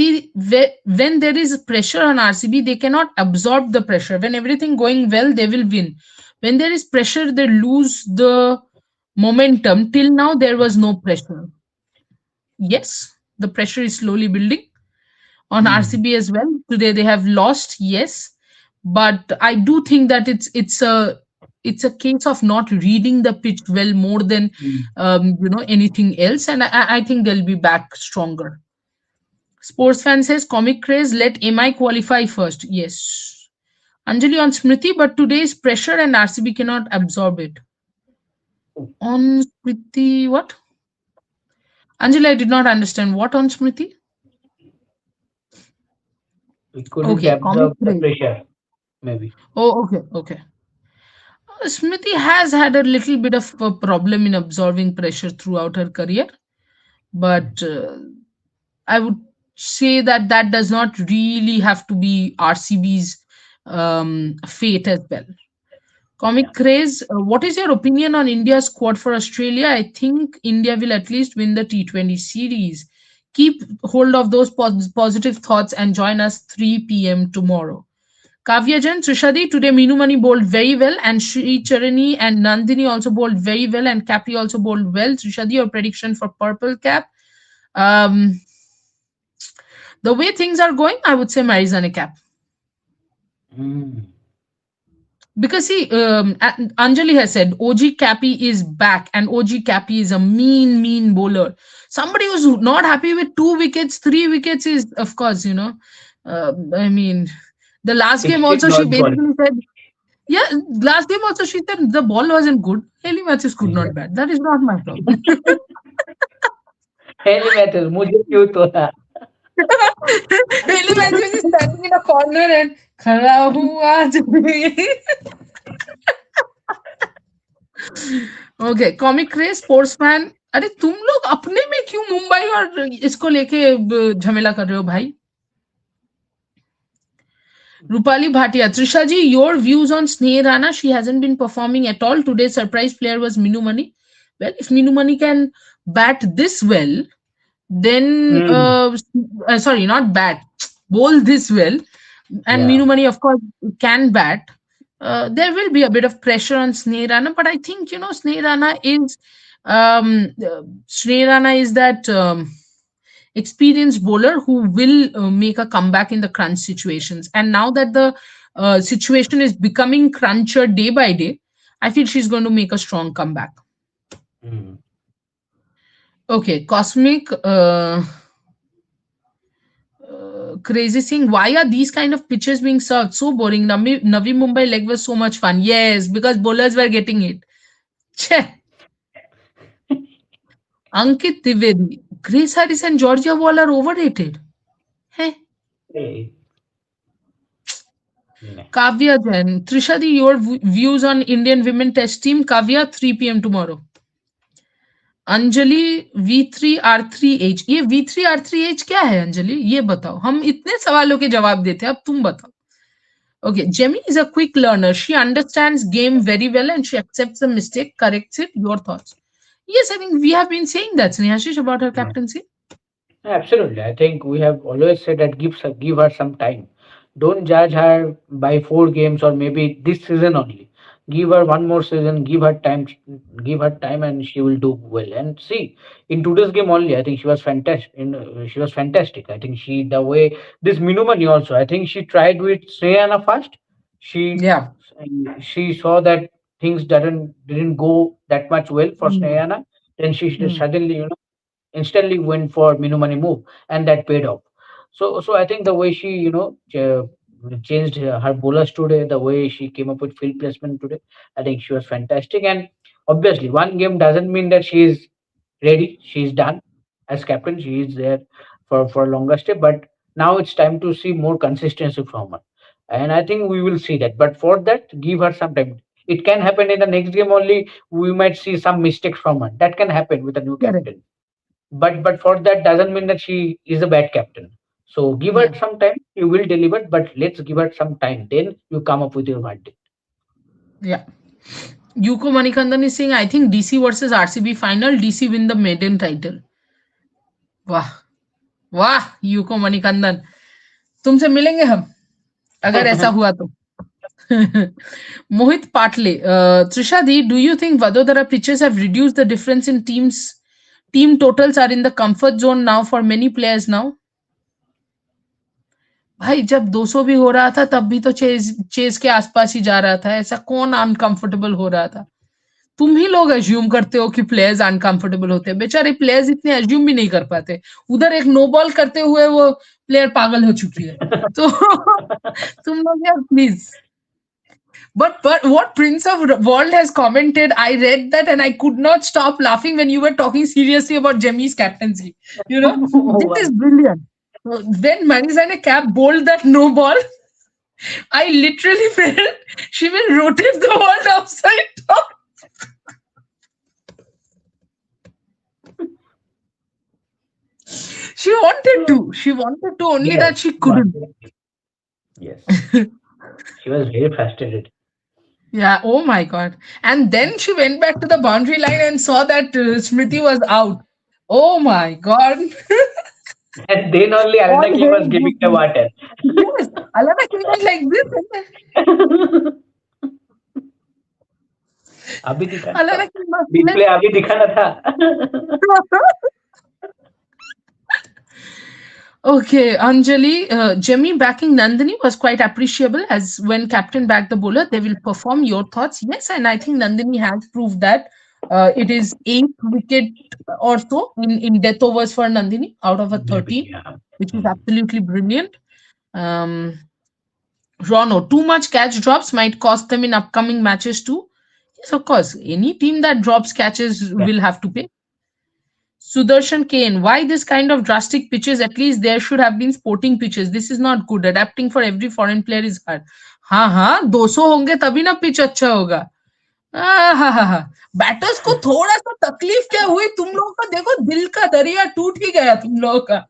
When there is pressure on RCB, they cannot absorb the pressure. When everything going well, they will win. When there is pressure, they lose the momentum. Till now, there was no pressure. Yes, the pressure is slowly building on Mm. RCB as well. Today they have lost, yes, but I do think that it's a case of not reading the pitch well more than Mm. anything else, and I think they'll be back stronger. Sports fan says comic craze let MI qualify first. Yes. Anjali on Smriti, but today's pressure and RCB cannot absorb it. On Smriti, what? Anjali, I did not understand. What on Smriti? We couldn't Okay, comic absorb the craze. pressure, maybe. Oh, okay, okay. Smriti has had a little bit of a problem in absorbing pressure throughout her career, but I would say that that does not really have to be RCB's fate as well. Yeah. Comic craze, what is your opinion on India's squad for Australia? I think India will at least win the T20 series. Keep hold of those positive thoughts and join us 3 p.m. tomorrow. Kavya Jan, Trishadi, today Meenu Mani bowled very well, and Sri Charani and Nandini also bowled very well, and Cappy also bowled well. Trishadi, your prediction for purple cap? Um, the way things are going, I would say Marizane cap. Mm. Because see, Anjali has said OG Cappy is back, and OG Cappy is a mean bowler. Somebody who's not happy with 2 wickets, 3 wickets is, of course, I mean, the last game Still also she not qualified. basically said, yeah, last game also she said the ball wasn't good. Daily match is good, Yeah. not bad. That is not my problem. Any matter, मुझे क्यों तोड़ा? Daily match is standing in a corner and खड़ा हूँ आज भी. Okay comic craze sportsman अरे तुम लोग अपने में क्यों मुंबई और इसको लेके झमेला कर रहे हो भाई रूपाली भाटिया त्रिशा जी योर व्यूज ऑन स्नेह Rana she hasn't been performing at all today's surprise player was Minu Mani well if Minu Mani can bat this well then Mm. sorry not bat bowl this well and Yeah. Minu Mani of course can bat there will be a bit of pressure on Sneh Rana, but I think Sneh Rana is Sneh Rana is that experienced bowler who will make a comeback in the crunch situations. And now that the situation is becoming cruncher day by day, I feel she's going to make a strong comeback. Mm. Okay, Cosmic. Crazy thing. Why are these kind of pitches being served? So boring. Navi Mumbai leg was so much fun. Yes, because bowlers were getting it. Cheh. Ankit Trivedi. Grace Harris and Georgia Wall are overrated. Hey. Hey. Nah. Kavya then. Trishadi, your views on Indian women test team. Kavya, 3 p.m. tomorrow. Anjali V3R3H ये V3R3H क्या है अंजलि ये बताओ हम इतने सवालों के जवाब देते हैं अब तुम बताओ Okay, Jemmy is a quick learner. She understands game very well and she accepts the mistake, corrects it. Your thoughts? Yes, I think we have been saying that, Snehashish, about her Yeah. captaincy. Absolutely. I think we have always said that give her some time. Don't judge her by 4 games or maybe this season only. Give her one more season, give her time and she will do well. And see, in today's game only, I think she was fantastic. She was fantastic. I think she the way this Minumani also. I think she tried with Sreyana first. She Yeah. she saw that things didn't go that much well for Mm, Sreyana. Then she mm, suddenly instantly went for minu money move, and that paid off. So I think the way she changed her bowlers today, the way she came up with field placement today, I think she was fantastic. And obviously, one game doesn't mean that she is ready. She's done as captain. She is there for a longer stay, but now it's time to see more consistency from her. And I think we will see that. But for that, give her some time. It can happen in the next game only. We might see some mistakes from her. That can happen with a new correct. captain, but for that doesn't mean that she is a bad captain. So give her Yeah. some time, you will deliver, but let's give her some time, then you come up with your verdict. Yeah. Yuko Manikandan is saying, I think DC versus RCB final, DC win the maiden title. वाह वाह UCO Manikandan, तुमसे मिलेंगे हम अगर ऐसा हुआ तो. Mohit Patle, Trishadi, do you think Vadodara pitches have reduced the difference in team totals are in the comfort zone now for many players now? भाई जब 200 भी हो रहा था तब भी तो चेज चेज के आसपास ही जा रहा था, ऐसा कौन अनकंफर्टेबल हो रहा था? तुम ही लोग एज्यूम करते हो कि प्लेयर्स अनकंफर्टेबल होते हैं, बेचारे प्लेयर्स इतने एज्यूम भी नहीं कर पाते. उधर एक नो बॉल करते हुए वो प्लेयर पागल हो चुकी है. तो तुम लोग यार please. But what Prince of World has commented, I read that and I could not stop laughing when you were talking seriously about Jemmy's captaincy. You know, this is brilliant. When Marizane Cap bowled that no ball, I literally felt she will rotate the world upside down. She wanted to. She wanted to, only Yes, that she but couldn't. yes, she was very frustrated. Yeah, oh my god. And then she went back to the boundary line and saw that Smriti was out. Oh my god. And then only All Alana King hell was giving broke the loose. water. Yes, Alana King was like this. अभी दिखाना था, Alana King was display अभी दिखाना था. like, okay, Anjali, Jemmy backing Nandini was quite appreciable, as when captain backed the bowler, they will perform. Your thoughts? Yes, and I think Nandini has proved that. It is 8 wicket or so in death overs for Nandini out of a Maybe, 13, yeah. which is absolutely brilliant. Um, Rono, too much catch drops might cost them in upcoming matches too. Yes, of course. Any team that drops catches Yeah. will have to pay. Sudarshan Kane, why this kind of drastic pitches? At least there should have been sporting pitches. This is not good. Adapting for every foreign player is hard. हाँ हाँ 200 होंगे तभी ना pitch अच्छा होगा. हाँ हाँ हाँ, बैटर्स को थोड़ा सा तकलीफ क्या हुई, तुम लोगों का देखो दिल का दरिया टूट ही गया तुम लोगों का.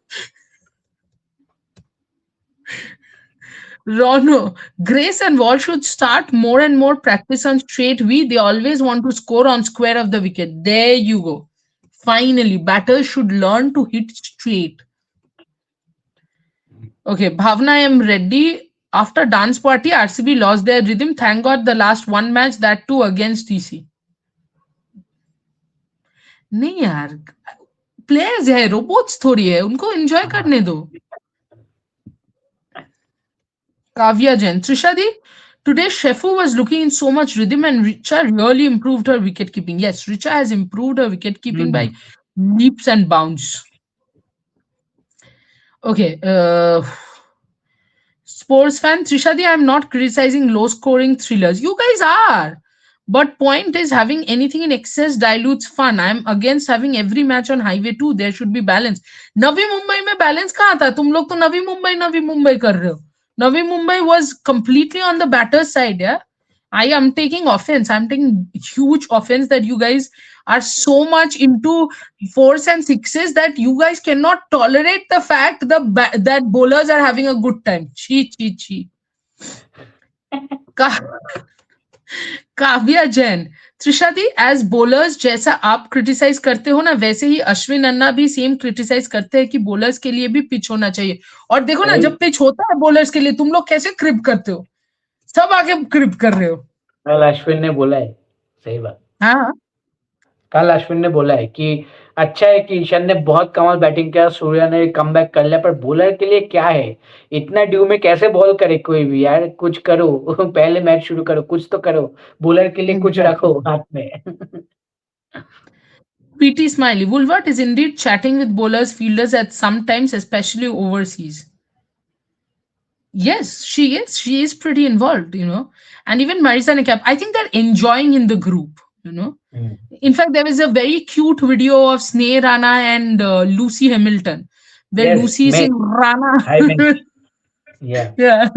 Rono, Grace and Wall should start more and more practice on straight V. They always want to score on square of the wicket. There you go. Finally, batters should learn to hit straight. Okay, Bhavna M. Reddy. After dance party, RCB lost their rhythm. Thank God the last one match, that too against TC. नहीं यार, players है, robots थोड़ी है, उनको enjoy हाँ. करने दो. Kavya Jain. Trishadi, today Shefu was looking in so much rhythm and Richa really improved her wicket keeping. Yes, Richa has improved her wicket keeping by Mhm. leaps and bounds. Okay, sports fan Trishadi, I'm not criticizing low scoring thrillers. You guys are. But point is, having anything in excess dilutes fun. I'm against having every match on highway too. There should be balance. Navi Mumbai में balance कहाँ था? तुम लोग तो नवी मुंबई कर रहे हो. Navi Mumbai was completely on the batter's side. Yeah, I am taking offense. I'm taking huge offense that you guys are so much into fours and sixes that you guys cannot tolerate the fact that bowlers are having a good time. Chi chi chi. Ka- Kavya Jain, त्रिशादी, as bowlers जैसा आप criticise करते हो ना, वैसे ही अश्विन अन्ना भी same criticise करते हैं कि बोलर्स के लिए भी पिच होना चाहिए। और देखो ना, कल जब पिच होता है बोलर्स के लिए, तुम लोग कैसे क्रिप करते हो, सब आगे क्रिप कर रहे हो। कल अश्विन ने बोला है, सही बात। हाँ, कल अश्विन ने बोला है कि अच्छा है कि ईशान ने बहुत कमाल बैटिंग किया, सूर्या ने कमबैक कर लिया, पर बॉलर के लिए क्या है, इतना ड्यू में कैसे बॉल करे कोई भी यार, कुछ करो पहले मैच शुरू करो, कुछ तो करो, बॉलर के लिए कुछ एग्जैक्टली। रखो हाथ में। PT Smiley, Woolward is indeed chatting with bowlers, fielders at some times, especially overseas. Yes, she is. She is pretty involved, And even Marisa Nakap, I think they're enjoying in the group. Hmm. In fact, there was a very cute video of Sneh Rana and Lucy Hamilton, where Yes, Lucy is May saying Rana. I mean, yeah. Yeah,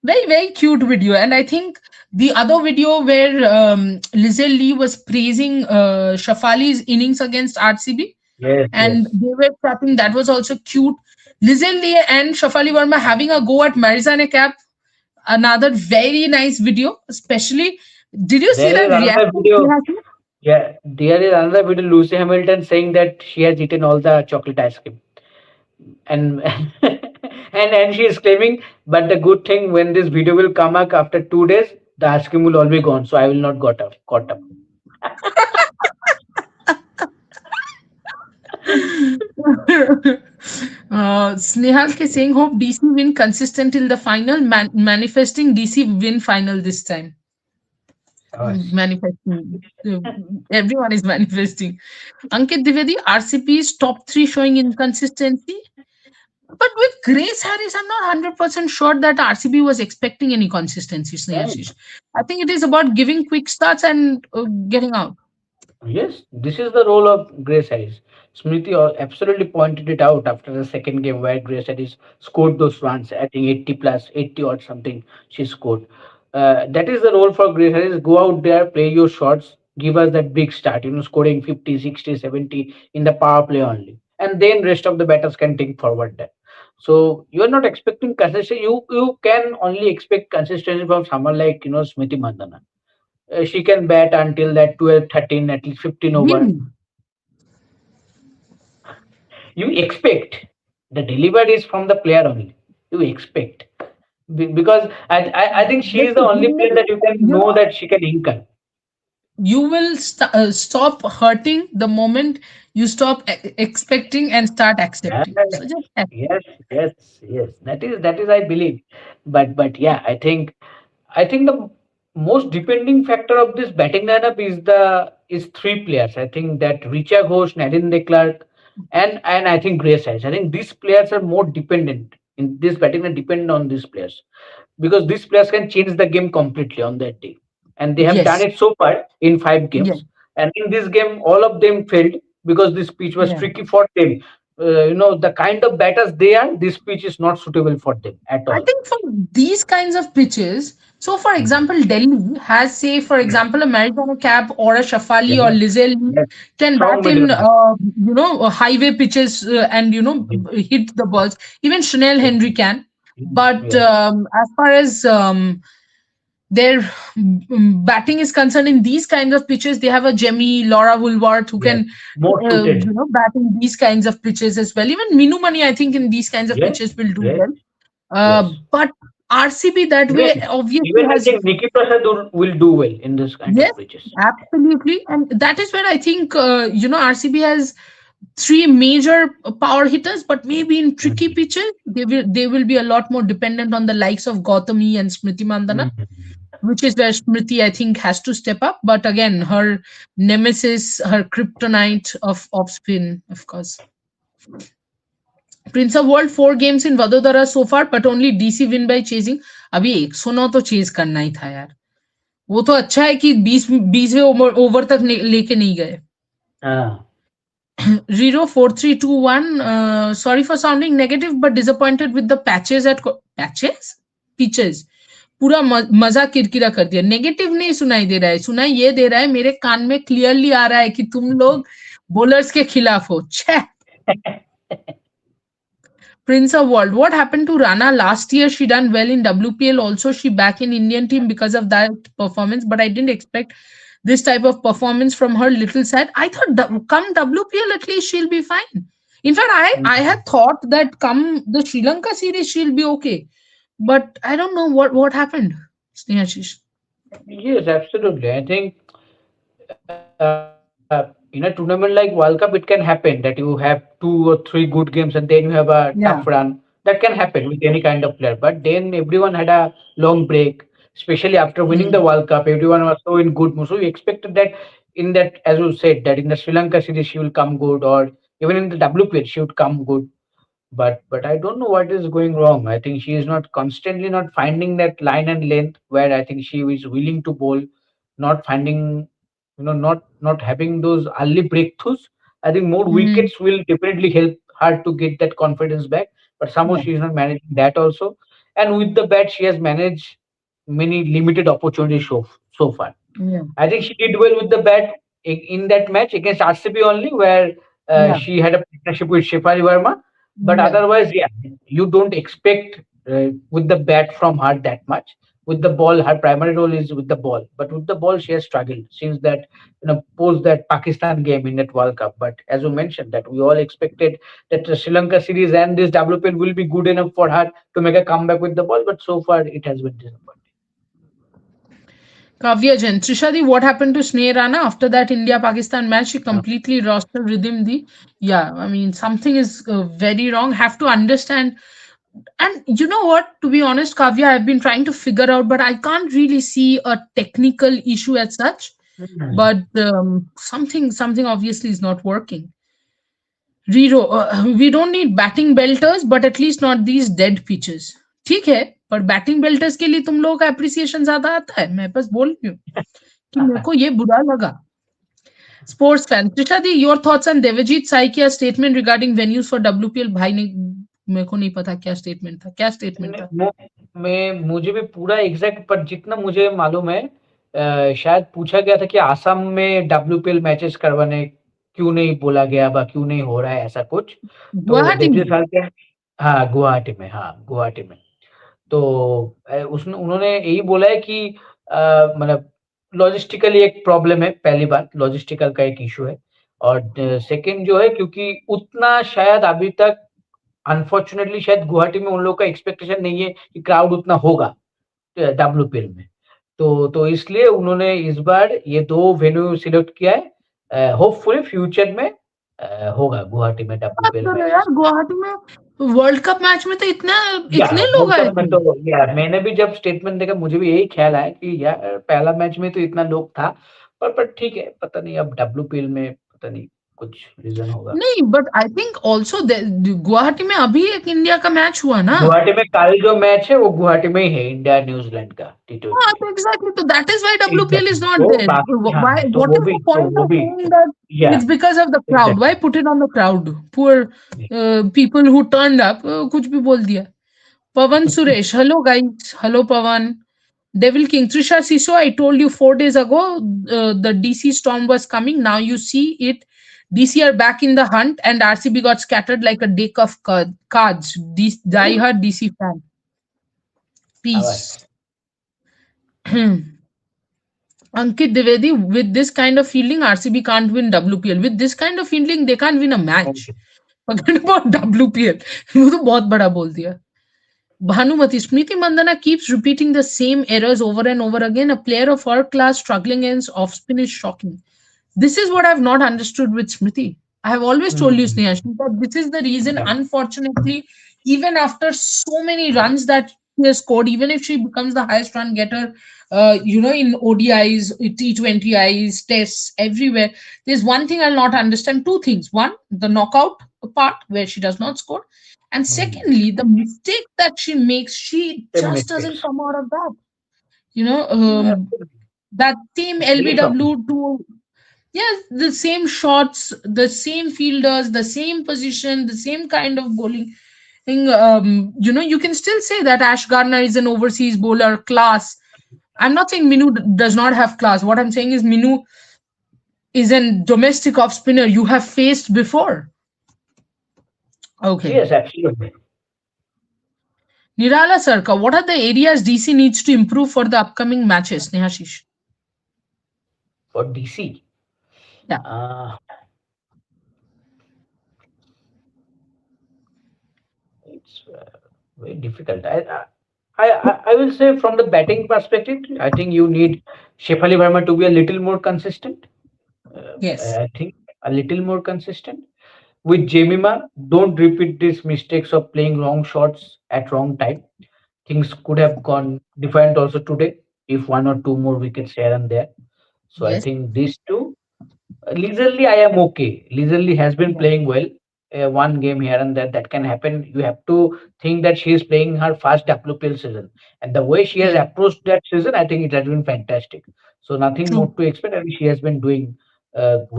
very, very cute video. And I think the other video where Lizelle Lee was praising Shafali's innings against RCB, Yes, and yes. they were clapping. That was also cute. Lizelle Lee and Shafali Verma having a go at Marizane Cap. Another very nice video. Especially, did you see There is that another reaction? video. Yeah, there is another video. Lucy Hamilton saying that she has eaten all the chocolate ice cream, and and she is claiming. But the good thing, when this video will come up after 2 days, the ice cream will all be gone. So I will not got up, caught up. Snehal ke saying, hope DC win consistent till the final. Manifesting DC win final this time. Shabash. Manifesting. Everyone is manifesting. Ankit Dwivedi, RCP's top three showing inconsistency. But with Grace Harris, I'm not 100% sure that RCB was expecting any consistency, And Snehashish. I think it is about giving quick starts and getting out. yes, this is the role of Grace Harris. Smriti absolutely pointed it out after the second game where Grace Harris scored those runs. I think 80 plus, 80 or something she scored. That is the role for Grace Harris. Go out there, play your shots, give us that big start, scoring 50, 60, 70 in the power play only. And then rest of the batters can take forward that. So you are not expecting consistency. You can only expect consistency from someone like Smriti Mandana. She can bat until that 12, 13, at least 15 over. Really? You expect the delivery is from the player only. You expect because I think she is the Listen, only player that you can know that she can income. you will stop hurting the moment you stop expecting and start Yeah, accepting. So just accept. yes, yes, yes. That is I believe, but yeah, I think the most depending factor of this batting lineup is three players. I think that Richa Ghosh, Nadine De Klerk, and I think Grace Hayes. I think these players are more dependent in this batting and depend on these players because these players can change the game completely on that day, and they have done Yes. it so far in 5 games. Yes. And in this game, all of them failed because this pitch was Yeah. tricky for them. The kind of batters they are, this pitch is not suitable for them at I all. think for these kinds of pitches, so for Mhm. example, Delhi has, say, for example, a Maritana Cap or a Shafali or Yeah. Lizelle Yes. can Strong bat middle in, order. highway pitches and, Yes. hit the balls. Even Chanel Yes. Henry can. But Yes. as far as their batting is concerned in these kinds of pitches, they have a Jemmy, Laura Woolworth who Yes. can, More suited. bat in these kinds of pitches as well. Even Minu Mani, I think, in these kinds of Yes. pitches will do Yes. well. Yes. But RCB that Even way obviously even I has. think Nikki Prasad will do well in this kind Yes, of pitches. absolutely, and that is where I think RCB has three major power hitters, but maybe in tricky Mhm. pitches they will be a lot more dependent on the likes of Gautami and Smriti Mandana, Mhm. which is where Smriti I think has to step up. But again, her nemesis, her kryptonite of off spin, of course. Prince of World 4 games in Vadodara so far, but only DC win by chasing. अभी 109 तो chase करना ही था यार. वो तो अच्छा है कि 20 ओवर तक लेके नहीं गए. Ah. 04321, sorry for sounding negative but disappointed with the patches at patches pitches. पूरा मजा किरकिरा कर दिया. नेगेटिव नहीं सुनाई दे रहा है, सुनाई ये दे रहा है, मेरे कान में क्लियरली आ रहा है कि तुम लोग बॉलर्स के खिलाफ हो. छे. Prince of World. What happened to Rana last year? She done well in WPL. Also, she back in Indian team because of that performance. But I didn't expect this type of performance from her little side. I thought come WPL at least she'll be fine. In fact, I Mm. had thought that come the Sri Lanka series she'll be okay. But I don't know what happened. Snehashish. Yes, absolutely. I think in a tournament like World Cup, it can happen that you have 2 or 3 good games and then you have a tough Yeah. run. That can happen with any kind of player. But then everyone had a long break, especially after winning the Hmm. World Cup. Everyone was so in good mood. So we expected that in that, as you said, that in the Sri Lanka series she will come good, or even in the WPL she would come good. But I don't know what is going wrong. I think she is not constantly not finding that line and length where I think she is willing to bowl, not finding, not having those early breakthroughs. I think more Hmm. wickets will definitely help her to get that confidence back. But somehow Yeah. she is not managing that also. And with the bat, she has managed many limited opportunities so far. Yeah. I think she did well with the bat in that match against RCB only, where Yeah. she had a partnership with Shefali Verma. But Yeah. otherwise, yeah, you don't expect with the bat from her that much. With the ball, her primary role is with the ball. But with the ball, she has struggled since that, post that Pakistan game in that World Cup. But as you mentioned, that we all expected that the Sri Lanka series and this WPL will be good enough for her to make a comeback with the ball. But so far, it has been disappointing. Kavya Jain. Trishadi, what happened to Sneh Rana after that India Pakistan match? She completely lost the rhythm. Yeah, I mean, something is very wrong. Have to understand. And you know what? To be honest, Kavya, I've been trying to figure out, but I can't really see a technical issue as such. Mhm. But something obviously is not working. Rero, we don't need batting belters, but at least not these dead pitches. ठीक है, पर batting बेल्टर्स के लिए तुम लोगों का appreciation ज्यादा आता है. मैं बस बोल रही हूँ कि मेरे को ये बुरा लगा. स्पोर्ट्स फैन त्रिशा दी, your thoughts on Devajit Saikia statement regarding venues for WPL. भाई ने मेरे को नहीं पता क्या स्टेटमेंट था. क्या स्टेटमेंट था? मैं मुझे भी पूरा एग्जैक्ट, पर जितना मुझे मालूम है शायद पूछा गया था कि आसाम में WPL मैचेस करवाने क्यों नहीं बोला गया, बा क्यों नहीं हो रहा है ऐसा कुछ। तो गुवाहाटी देवजी में. साल के, हाँ गुवाहाटी में, हाँ गुवाहाटी में। तो उसने उन्होंने यही बोला है कि मतलब लॉजिस्टिकली एक प्रॉब्लम है, पहली बात लॉजिस्टिकल का एक इशू है। और सेकंड जो है, क्योंकि उतना शायद अभी तक अनफॉर्चुनेटली शायद गुवाहाटी में उन लोग का एक्सपेक्टेशन नहीं है कि क्राउड उतना होगा WPL में। तो इसलिए उन्होंने इस बार ये 2 वेन्यू सिलेक्ट किया है। होपफुली फ्यूचर में होगा गुवाहाटी में बात WPL करो मैचेस। यार, गुवाहाटी में वर्ल्ड कप मैच में तो इतना या इतने लोग वर्ल्ड आए कप में थे. तो यार मैंने भी जब स्टेटमेंट देखा मुझे भी यही ख्याल आया कि यार पहला मैच में तो इतना लोग था, पर ठीक है, पता नहीं अब WPL में पता नहीं कुछ रीजन होगा। नहीं, but I think also Guwahati में अभी एक इंडिया का मैच हुआ ना. गुवाहाटी में कल जो मैच है वो गुवाहाटी में ही है, इंडिया न्यूजीलैंड का हाँ, T20। तो एग्जैक्टली, तो that is why WPL exactly, is not तो देयर. बाकी हाँ, व्हाई, तो व्हाट इज द पॉइंट वो ऑफ भी सेइंग दैट या it's because of the crowd? Why exactly. Put it on the crowd? Poor people who turned up. कुछ भी बोल दिया. Pavan Suresh, hello guys, hello Pavan. Devil King, Trisha Siso, I told you 4 days ago the DC storm was coming. Now you see it. DC are back in the hunt, and RCB got scattered like a deck of cards. Die hard DC fan. आवाज। Peace. Ankit Divedi, with this kind of fielding, RCB can't win WPL. With this kind of fielding, they can't win a match. Forget about WPL. वो तो बहुत बड़ा बोल दिया. Bhanumati, Smriti Mandana keeps repeating the same errors over and over again. A player of her class struggling against off spin is shocking. This is what I've not understood with Smriti. I have always told you, hmm, Sneha, that this is the reason, या unfortunately, even after so many runs that she has scored, even if she becomes the highest run getter, in ODIs, T20Is, tests, everywhere, there's one thing I'll not understand. Two things. One, the knockout part where she does not score. And secondly, the mistake that she makes, she same just doesn't mistakes. come out of that. You know, that same really shocking. LBW to, yes, the same shots, the same fielders, the same position, the same kind of bowling thing. You can still say that Ash Garner is an overseas bowler class. I'm not saying Minu does not have class. What I'm saying is Minu is a domestic off spinner you have faced before. Okay. Yes, absolutely. Nirala Sarka, what are the areas DC needs to improve for the upcoming matches, Nehashish? For DC. Yeah. Uh, it's very difficult. I will say from the batting perspective, I think you need Shefali Verma to be a little more consistent. Yes. I think a little more consistent. With Jemima, don't repeat these mistakes of playing wrong shots at wrong time. Things could have gone different also today if one or two more wickets here and there. So I Yes. think these two. Leisurely, I am okay. Leisurely has been Yeah. playing well. One game here and there that can happen. You have to think that she is playing her first WPL season, and the way she has Yeah. approached that season, I think it has been fantastic. So nothing more True. to expect. I mean, she has been doing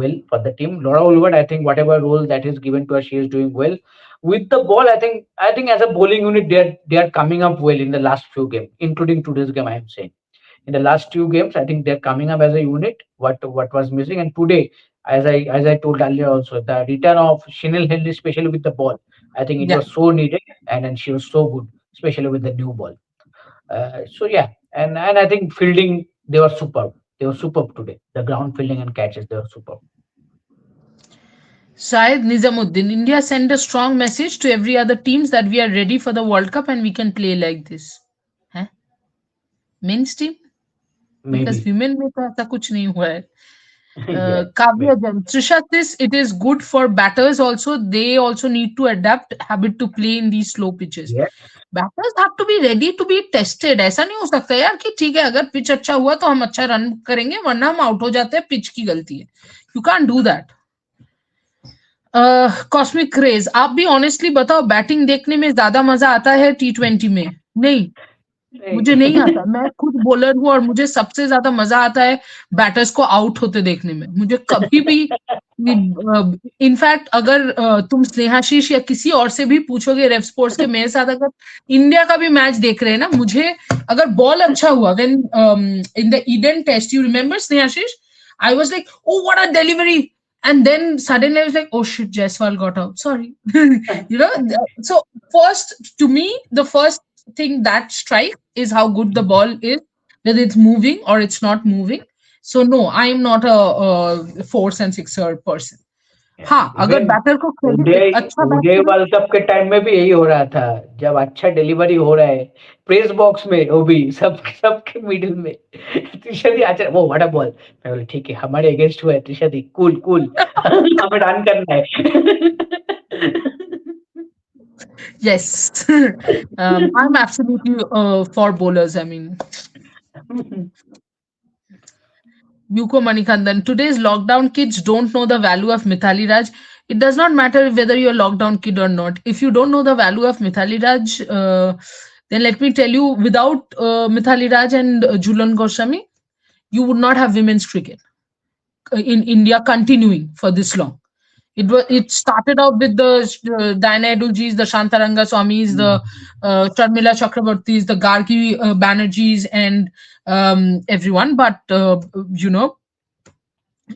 well for the team. Laura Woolward, I think whatever role that is given to her, she is doing well. With the ball, I think as a bowling unit, they are coming up well in the last few games, including today's game. I am saying in the last two games, I think they're coming up as a unit. What was missing, and today, as I told earlier also, the return of Shinil Henry, especially with the ball, I think it Yeah. was so needed, and then she was so good, especially with the new ball. So yeah, and I think fielding they were superb. They were superb today. The ground fielding and catches they were superb. Syed Nizamuddin, India send a strong message to every other teams that we are ready for the World Cup and we can play like this. Huh? Men's team? Because Maybe women में तो ऐसा कुछ नहीं हुआ है. yeah, Kavya maybe Jan, Trisha, this it is good for batters also. They also need to adapt habit to play in these slow pitches. yeah. Batters have to be ready to be tested. ऐसा नहीं हो सकता यार कि ठीक है अगर pitch अच्छा हुआ तो हम अच्छा रन करेंगे वरना हम आउट हो जाते हैं पिच की गलती है. You can't do that. Cosmic craze आप भी ऑनेस्टली बताओ बैटिंग देखने में ज्यादा मजा आता है T20 में? नहीं, मुझे नहीं आता. मैं खुद बॉलर हूँ और मुझे सबसे ज्यादा मजा आता है बैटर्स को आउट होते देखने में. मुझे कभी भी इनफैक्ट अगर तुम स्नेहाशीष या किसी और से भी पूछोगे रेव स्पोर्ट्स के मेरे साथ अगर इंडिया का भी मैच देख रहे हैं ना मुझे अगर बॉल अच्छा हुआ when in the Eden test you remember Snehasish I was like oh what a delivery and then suddenly I was like, oh shit, Jaiswal got out. Sorry. You know, so first, to me, the first thing that strikes is how good the ball is, whether it's moving or it's not moving. So no, I am not a force and sixer person. हाँ, अगर even batter को credit उदय अच्छा bat उदय करे. World cup के time में भी यही हो रहा था. जब अच्छा डिलीवरी हो रहा है प्रेस बॉक्स में, वो भी सब सबके मिडिल में त्रिशदी आचार्य, वो व्हाट अ बॉल. मैं बोले ठीक है, हमारे अगेंस्ट हुआ है त्रिशदी, कूल कूल. हमें रन करना है. Yes. I'm absolutely for bowlers. I mean, Yuko Manikandan, today's lockdown kids don't know the value of Mithali Raj. It does not matter whether you're a lockdown kid or not. If you don't know the value of Mithali Raj, then let me tell you, without Mithali Raj and Julan Goswami, you would not have women's cricket in India continuing for this long. It started out with the Diana Edulji's, the Shantaranga Swamis, the Sharmila Chakrabortis, the Gargi Banerjees, and everyone. But you know,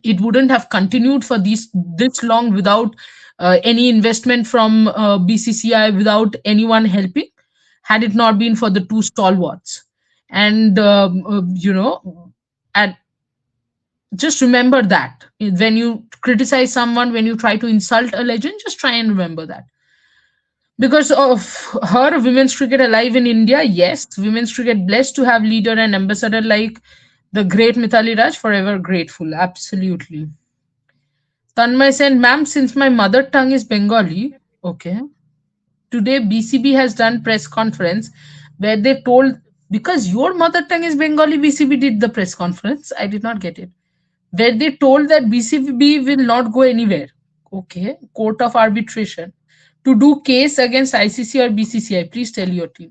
it wouldn't have continued for this long without any investment from BCCI, without anyone helping, had it not been for the two stalwarts. And you know, at just remember that when you criticize someone, when you try to insult a legend, just try and remember that. Because of her, women's cricket alive in India, yes, women's cricket blessed to have leader and ambassador like the great Mithali Raj, forever grateful. Absolutely. Tanmay said, ma'am, since my mother tongue is Bengali, okay, today BCB has done press conference where they told, because your mother tongue is Bengali, BCB did the press conference. I did not get it. Where they told that BCB will not go anywhere. Okay, court of arbitration to do case against ICC or BCCI. Please tell your team.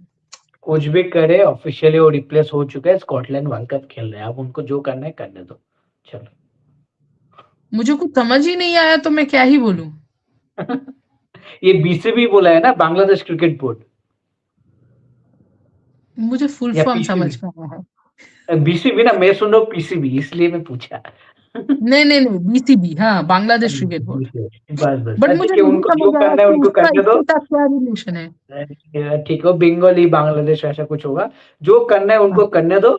कुछ भी करे, officially वो replace हो चुका है. Scotland world cup खेल रहे हैं, अब उनको जो करना है करने दो. चलो. मुझे कुछ समझ ही नहीं आया तो मैं क्या ही बोलूं. ये बीसीबी बोला है ना, बांग्लादेश क्रिकेट बोर्ड, मुझे फुल या फॉर्म समझ पीसीबी. में आया है. बीसीबी ना, मैं सुन रहा हूँ पीसीबी, इसलिए मैं पूछा. नहीं नहीं नहीं, बीसीबी, हाँ, बांग्लादेश क्रिकेट बोर्ड। बस बस, बट मुझे ठीक है, नहीं उनको जो समझ आया करना है कि उनको उसका करने दो। इसके साथ क्या रिलेशन है। ठीक है, बंगाली बांग्लादेश ऐसा कुछ होगा, जो करना है हाँ, उनको करने दो।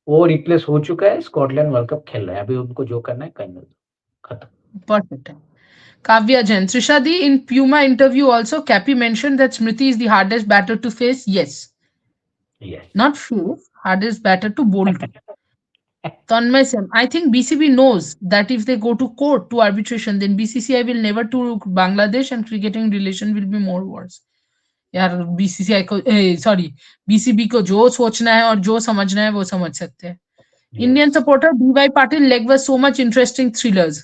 वो रिप्लेस हो चुका है, स्कॉटलैंड वर्ल्ड कप खेल रहा है, अभी उनको जो करना है करने दो, खत्म। परफेक्ट है। Kavya Jain. Trishadi, in Puma interview also, Cappy mentioned that Smriti is the hardest batter to face. Yes. Yes. Not face, hardest batter to bowl to. Tanmay Sen. I think BCB knows that if they go to court to arbitration, then BCCI will never to Bangladesh and cricketing relation will be more worse. यार BCCI को, sorry, BCB को जो सोचना है और जो समझना है वो समझ सकते हैं। Yes. Indian supporter DY Patil leg was so much interesting thrillers.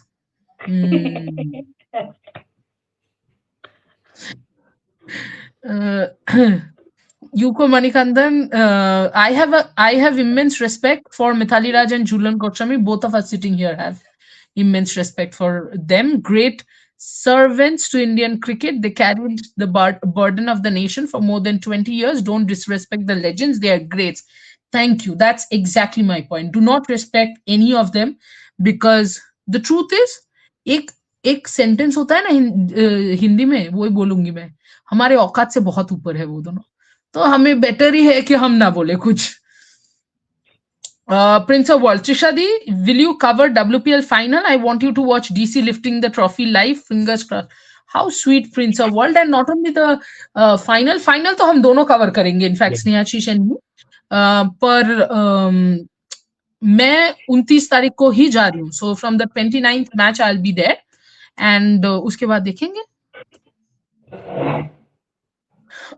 Yuko Manikandan, I have immense respect for Mithali Raj and Julian Goswami. Both of us sitting here have immense respect for them. Great servants to Indian cricket. They carried the burden of the nation for more than 20 years. Don't disrespect the legends. They are greats. Thank you. That's exactly my point. Do not respect any of them because the truth is, एक एक sentence होता है ना हिंदी में, वो ही बोलूंगी मैं, हमारे औकात से बहुत ऊपर है वो दोनों, तो हमें बेटर ही है कि हम ना बोले कुछ। Prince of World, Trishadi, will you cover WPL final? I want you to watch DC lifting the trophy live. Fingers crossed. How sweet, Prince of World, and not only the final तो हम दोनों cover करेंगे. In fact, Snehashish and me. पर मैं 29 तारीख को ही जा रही हूँ. So from the 29th match I'll be there, and उसके बाद देखेंगे.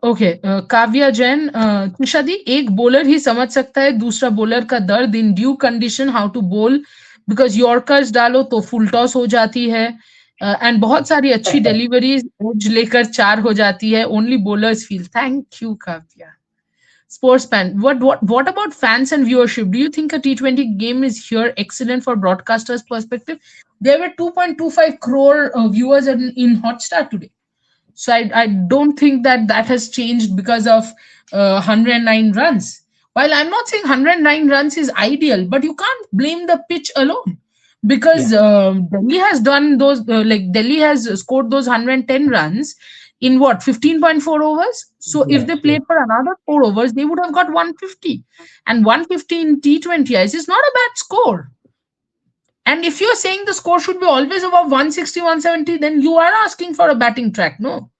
ओके, काव्या जैन, त्रिशादी, एक बॉलर ही समझ सकता है दूसरा बॉलर का दर्द in due condition, how to bowl, because yorkers डालो तो फुल टॉस हो जाती है, एंड बहुत सारी अच्छी डिलीवरीज एज लेकर 4 हो जाती है, only bowlers feel. Thank you Kavya. Sportsman, what about fans and viewership? Do you think a T20 game is here excellent for broadcasters' perspective? There were 2.25 crore viewers in Hotstar today. So I don't think that has changed because of 109 runs. While I'm not saying 109 runs is ideal, but you can't blame the pitch alone because Yeah. Delhi has done those, like Delhi has scored those 110 runs in what, 15.4 overs. So if they Yes. Yes. played for another 4 overs, they would have got 150. And 150 in T20 is not a bad score. And if you're saying the score should be always above 160, 170, then you are asking for a batting track. No,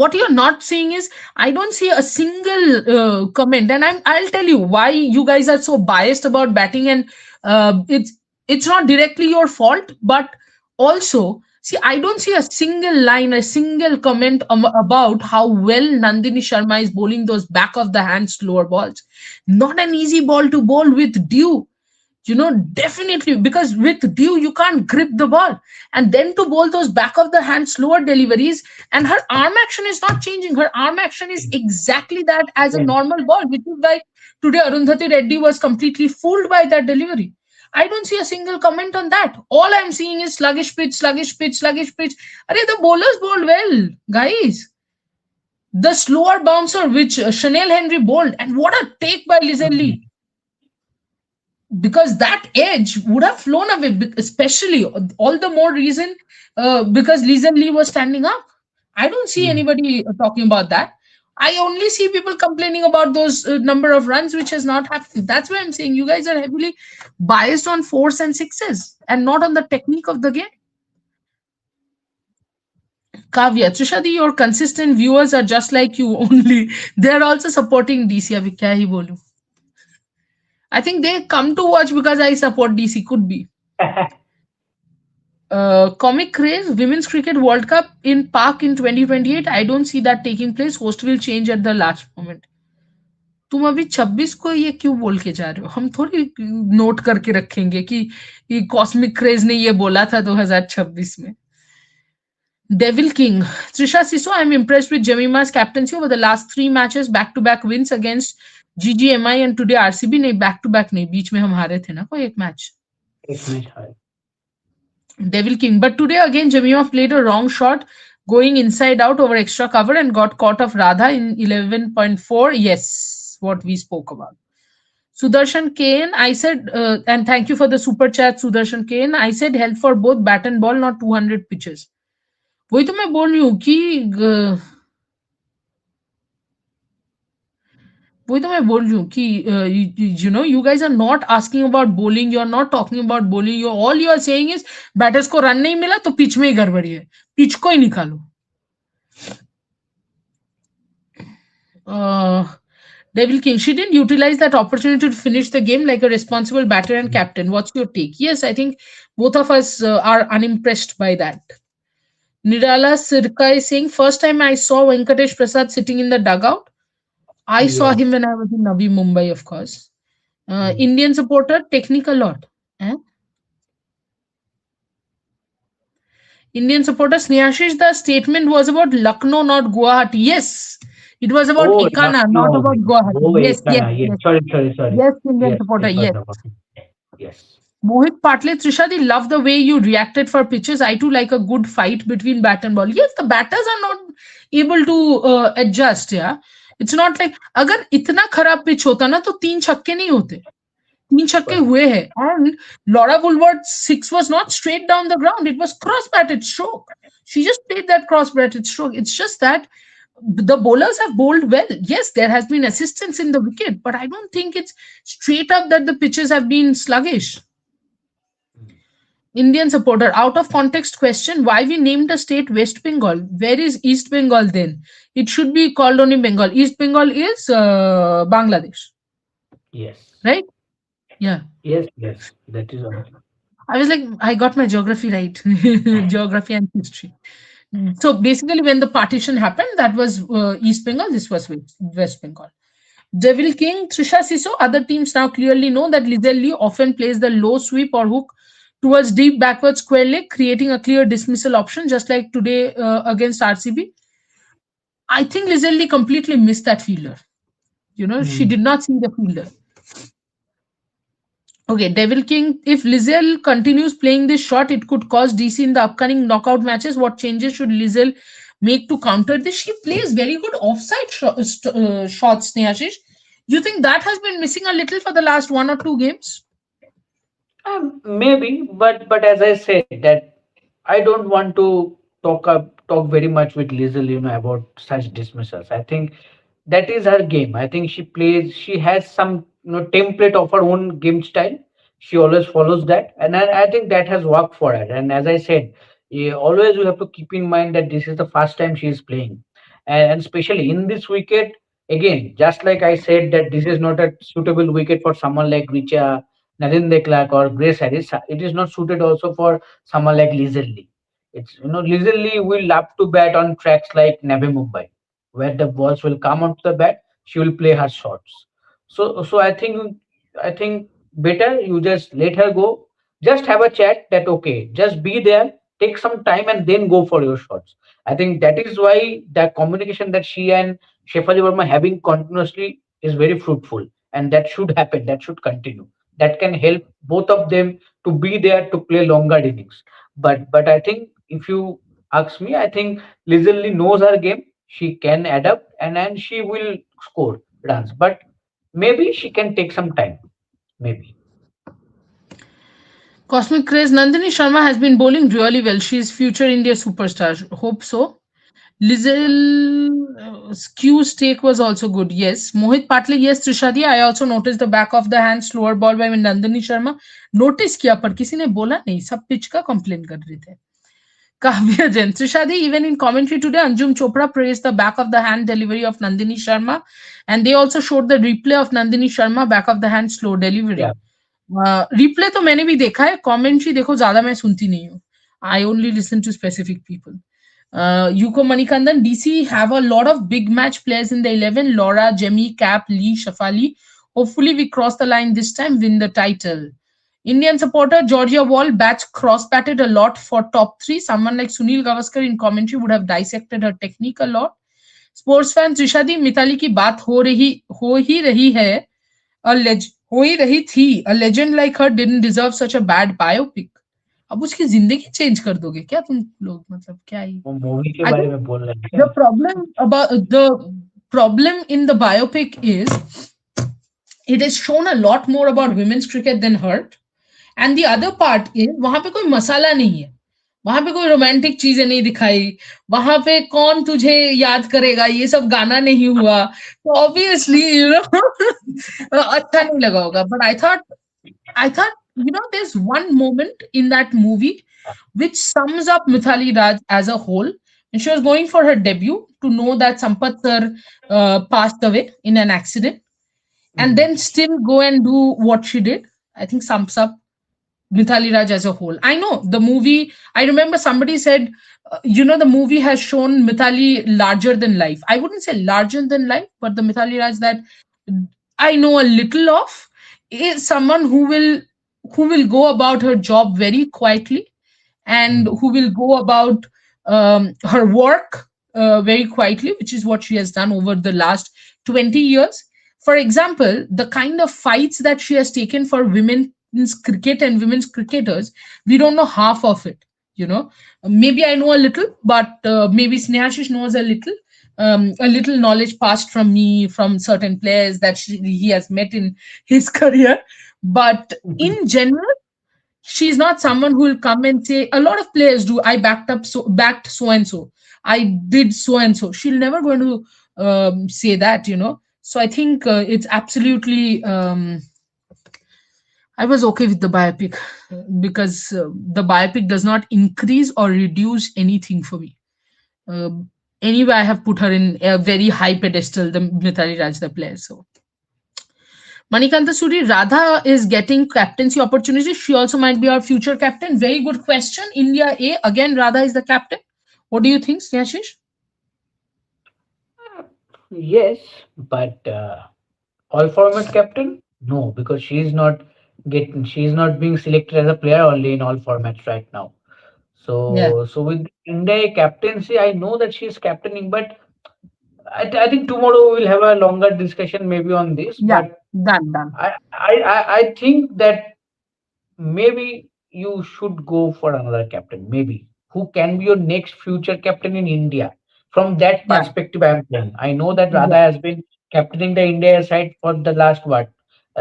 what you're not seeing is, I don't see a single comment, and I'll tell you why you guys are so biased about batting, and it's not directly your fault, but also see, I don't see a single line, a single comment about how well Nandini Sharma is bowling those back of the hand slower balls. Not an easy ball to bowl with due, definitely, because with due you can't grip the ball, and then to bowl those back of the hand slower deliveries, and her arm action is not changing, her arm action is exactly that as a Yes. normal ball, which is why today Arundhati Reddy was completely fooled by that delivery. I don't see a single comment on that. All I'm seeing is sluggish pitch, sluggish pitch, sluggish pitch. Arey, the bowlers bowled well, guys. The slower bouncer which Chanel Henry bowled, and what a take by Lizen Lee, because that edge would have flown away, especially all the more reason because Lizen Lee was standing up. I don't see Mm. anybody talking about that. I only see people complaining about those number of runs, which has not happened. That's why I'm saying you guys are heavily biased on fours and sixes and not on the technique of the game. Kavya, Trishadi, your consistent viewers are just like you, only they're also supporting DC. Abhi kya hi bolu? I think they come to watch because I support DC. Could be. Comic craze, Women's Cricket World Cup in Park in 2028. I don't see that taking place. Host will change at the last moment. तुम अभी 26 को ये क्यों बोल के जा रहे हो? हम थोड़ी नोट करके रखेंगे कि ये कॉस्मिक क्रेज ने ये बोला था 2026 में. Devil King, Trisha Siso, I'm impressed with Jemima's captaincy over the last 3 matches, back-to-back wins against GGMI and today RCB. नहीं, back-to-back नहीं, बीच में हम हारे थे ना कोई एक मैच. एक मैच हारे. Devil King. But today again, Jamima played a wrong shot, going inside out over extra cover and got caught of Radha in 11.4. Yes, what we spoke about. Sudarshan Kane, I said, and thank you for the super chat, Sudarshan Kane. I said health for both bat and ball, not 200 pitches. वही तो मैं बोल रही हूँ कि वही तो मैं बोल रही हूँ कि you know, you guys are not asking about bowling, you are not talking about bowling, you all you are saying is batters को रन नहीं मिला तो पिच में ही गड़बड़ी है, पिच को ही निकालो. uh, Devil King, she didn't utilize that opportunity to finish the game like a responsible batter and captain. What's your take? Yes, I think both of us are unimpressed by that. Nirala Sirka is saying, first time I saw Venkatesh Prasad sitting in the dugout. I saw him Yes. when I was in Navi Mumbai, of course. Mm. Indian supporter, technical lot. Eh? Indian supporter, Snehashish, the statement was about Lucknow, not Guwahati. Yes, it was about Oh, Ikana, not Lucknow. about Guwahati. Oh, Yes, yes, Ekana. Yes. yes. Sorry, sorry, sorry. Yes, Indian Yes, supporter, it was yes. about. Yes. Mohit Patle, Trishadi, love the way you reacted for pitches. I too like a good fight between bat and ball. Yes, the batters are not able to adjust. Yeah, it's not like अगर इतना खराब pitch होता ना तो तीन छक्के नहीं होते. तीन छक्के Correct. हुए हैं. And Laura Woolward's six was not straight down the ground. It was cross-batted stroke. She just played that cross-batted stroke. It's just that the bowlers have bowled well. Yes, there has been assistance in the wicket, but I don't think it's straight up that the pitches have been sluggish. Mm. Indian supporter, out of context question, why we named a state West Bengal? Where is East Bengal then? It should be called only Bengal. East Bengal is Bangladesh, Yes. right? Yeah. Yes, yes. That is all. I was like, I got my geography right. Geography and history. So basically, when the partition happened, that was East Bengal, this was West Bengal. Devil King, Trisha Siso, other teams now clearly know that Lizelle Lee often plays the low sweep or hook towards deep backward square leg, creating a clear dismissal option, just like today against RCB. I think Lizelle Lee completely missed that fielder. You know, she Mm. did not see the fielder. Okay, Devil King, if Lizelle continues playing this shot, it could cause DC in the upcoming knockout matches. What changes should Lizelle make to counter this? She plays very good offside shots, Snehashish. You think that has been missing a little for the last one or two games? Maybe, but as I said that I don't want to talk very much with Lizel, about such dismissals. I think that is her game. I think she plays. She has some template of her own game style. She always follows that, and I think that has worked for her. And as I said, always you have to keep in mind that this is the first time she is playing, and especially in this wicket. Again, just like I said that this is not a suitable wicket for someone like Richa, Narendra Clark, or Grace Harris. It is not suited also for someone like Lizel Lee. It's Lizel Lee will love to bat on tracks like Navi Mumbai, where the balls will come onto the bat. She will play her shots. So I think better you just let her go. Just have a chat that okay, just be there, take some time, and then go for your shots. I think that is why the communication that she and Shefali Verma having continuously is very fruitful, and that should happen. That should continue. That can help both of them to be there to play longer innings. But I think if you ask me, I think Lizzie knows her game. She can adapt and she will score runs. But maybe she can take some time. Maybe. Cosmic Craze, Nandini Sharma has been bowling really well. She is future India superstar. Hope so. Lizelle Q's take was also good. Yes. Mohit Patle, yes, Trishadi. I also noticed the back of the hand slower ball by Nandini Sharma. Notice किया पर किसी ने बोला नहीं. सब pitch का complain कर रहे थे. Kavya Jain, Trishadi, even in commentary today, Anjum Chopra praised the back of the hand delivery of Nandini Sharma, and they also showed the replay of Nandini Sharma back of the hand slow delivery. Yeah. Replay तो मैंने भी देखा है, commentary देखो ज्यादा मैं सुनती नहीं हूँ. I only listen to specific people. Yuko Manikandan, DC have a lot of big match players in the 11. Laura, Jemmy, Cap, Lee, Shafali. Hopefully we cross the line this time, win the title. Indian supporter Georgia Wall bats cross-batted a lot for top 3. Someone like Sunil Gavaskar in commentary would have dissected her technique a lot. Sports fans, Rishadi, Mithali की बात हो ही रही है. हो ही रही थी. A legend like her didn't deserve such a bad biopic. अब उसकी जिंदगी चेंज कर दोगे क्या तुम लोग? मतलब क्या ही. वो मूवी के I बारे think में बोल रहे हैं the क्या? problem in the biopic is It has shown a lot more about women's cricket than hurt. And the other part is वहां पे कोई मसाला नहीं है, वहां पे कोई रोमांटिक चीजें नहीं दिखाई, वहां पे कौन तुझे याद करेगा ये सब गाना नहीं हुआ, तो ऑब्वियसली यू नो अच्छा नहीं लगा होगा. But I thought, there's one moment in that movie which sums up Mithali Raj as a whole. And she was going for her debut to know that Sampath sir passed away in an accident, and Mhm. then still go and do what she did. I think sums up Mithali Raj as a whole. I know the movie. I remember somebody said, the movie has shown Mithali larger than life. I wouldn't say larger than life, but the Mithali Raj that I know a little of is someone who will go about her job very quietly, and Mhm. who will go about her work very quietly, which is what she has done over the last 20 years. For example, the kind of fights that she has taken for women's cricket and women's cricketers, we don't know half of it. Maybe I know a little, but maybe Snehashish knows a little. A little knowledge passed from me from certain players that he has met in his career. But Mhm. in general, she's not someone who will come and say, a lot of players do, I backed so and so, I did so and so. She'll never going to say that. So I think it's absolutely I was okay with the biopic, because the biopic does not increase or reduce anything for me. Anyway, I have put her in a very high pedestal, the Mithali Raj, the player. So Manikanta Suri, Radha is getting captaincy opportunity. She also might be our future captain. Very good question. India A, again, Radha is the captain. What do you think, Snehashish? Yes, but all format captain? No, because she's not being selected as a player only in all formats right now. Yeah, So with India captaincy, I know that she's captaining, but I think tomorrow we'll have a longer discussion maybe on this. yeah, But done, done. I think that maybe you should go for another captain. Maybe who can be your next future captain in India? From that Yeah, perspective, I'm playing. I know that Radha yeah. has been captaining the India side for the last what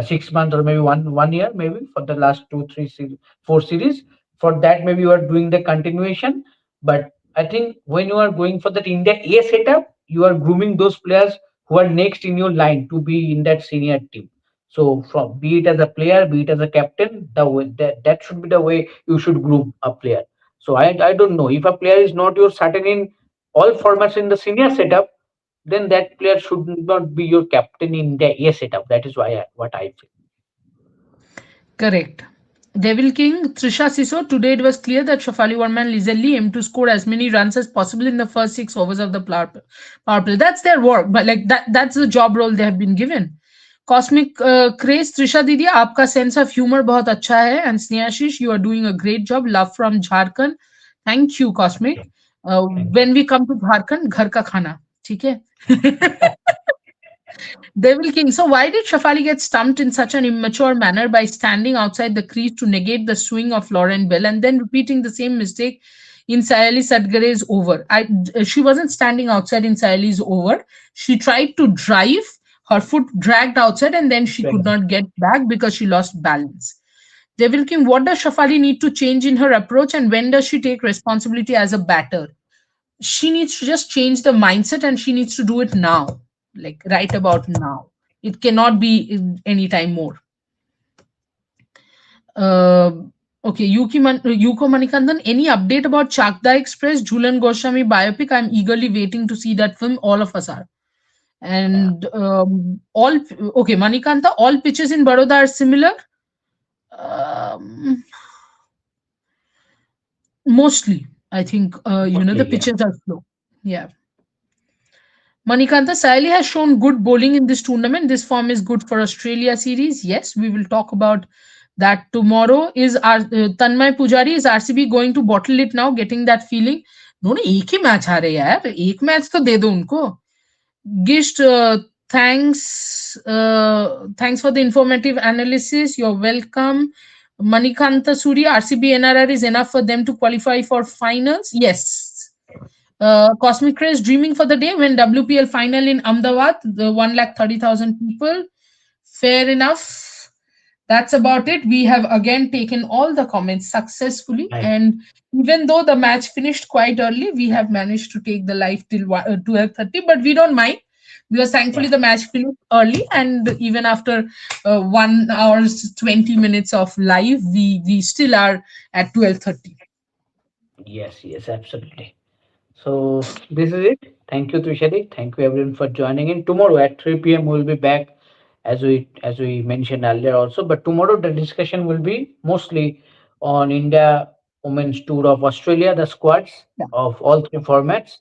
6 months or maybe one year, maybe for the last two, three, four series. For that, maybe you are doing the continuation. But I think when you are going for that India A setup, you are grooming those players who are next in your line to be in that senior team. So from be it as a player, be it as a captain, that should be the way you should groom a player. So I don't know if a player is not your certain in all formats in the senior setup, then that player should not be your captain in the A setup. That is why what I feel. Correct. Devil King, Trisha Siso, today it was clear that Shafali Verma and Lizelle aim to score as many runs as possible in the first 6 overs of the power play. That's their work, but like that's the job role they have been given. Cosmic Craze, Trisha Didi, आपका sense of humor बहुत अच्छा है, and Sneashish, you are doing a great job. Love from Jharkhand. Thank you, Cosmic. Thank you. When we come to Jharkhand, घर का खाना, ठीक है? Devil King. So, why did Shafali get stumped in such an immature manner by standing outside the crease to negate the swing of Lauren Bell and then repeating the same mistake in Sayali Sadgare's over? She wasn't standing outside in Sayali's over. She tried to drive, her foot dragged outside, and then she could Right. not get back because she lost balance. Devil King, what does Shafali need to change in her approach, and when does she take responsibility as a batter? She needs to just change the mindset, and she needs to do it now, like right about now. It cannot be any time more. uh, okay, Yuko Manikandan, any update about Chakda Express Jhulan Goswami biopic? I'm eagerly waiting to see that film. All of us are. Yeah. And all okay, Manikanta, all pitches in Baroda are similar. um, Mostly, I think, the Mostly, yeah. pitches are slow. Yeah. Manikanta, Saili has shown good bowling in this tournament. This form is good for Australia series. Yes, we will talk about that tomorrow. Is our Tanmay Pujari, is RCB going to bottle it now? Getting that feeling? No, no, एक ही match हारे यार, एक match तो दे दो उनको. Gisht, thanks for the informative analysis. You're welcome. Manikanta Suri, RCB NRR is enough for them to qualify for finals. Yes. Cosmic Rays dreaming for the day when WPL final in Ahmedabad, the 1,30,000 people. Fair enough. That's about it. We have again taken all the comments successfully, Right. and even though the match finished quite early, we have managed to take the live till 12:30. But we don't mind because thankfully Yeah. the match finished early, and even after 1 hours 20 minutes of live, we still are at 12:30. Yes. Yes. Absolutely. So this is it. Thank you, Trishadi. Thank you everyone for joining in. Tomorrow at 3 p.m. we'll be back as we mentioned earlier also. But tomorrow the discussion will be mostly on India Women's Tour of Australia, the squads Yeah. of all three formats,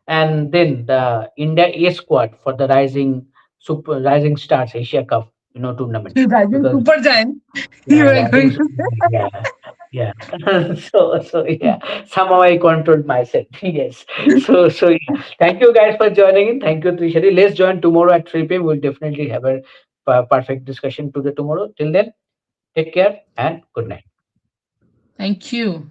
and then the India A squad for the Rising Stars Asia Cup, tournament. Rising Because super giant. You yeah, were Rising going Stars, to say. yeah. Yeah. So yeah, somehow I controlled myself. Yes. So yeah. Thank you guys for joining in. Thank you, Trishari. Let's join tomorrow at 3 p.m. We'll definitely have a perfect discussion today tomorrow. Till then, take care and good night. Thank you.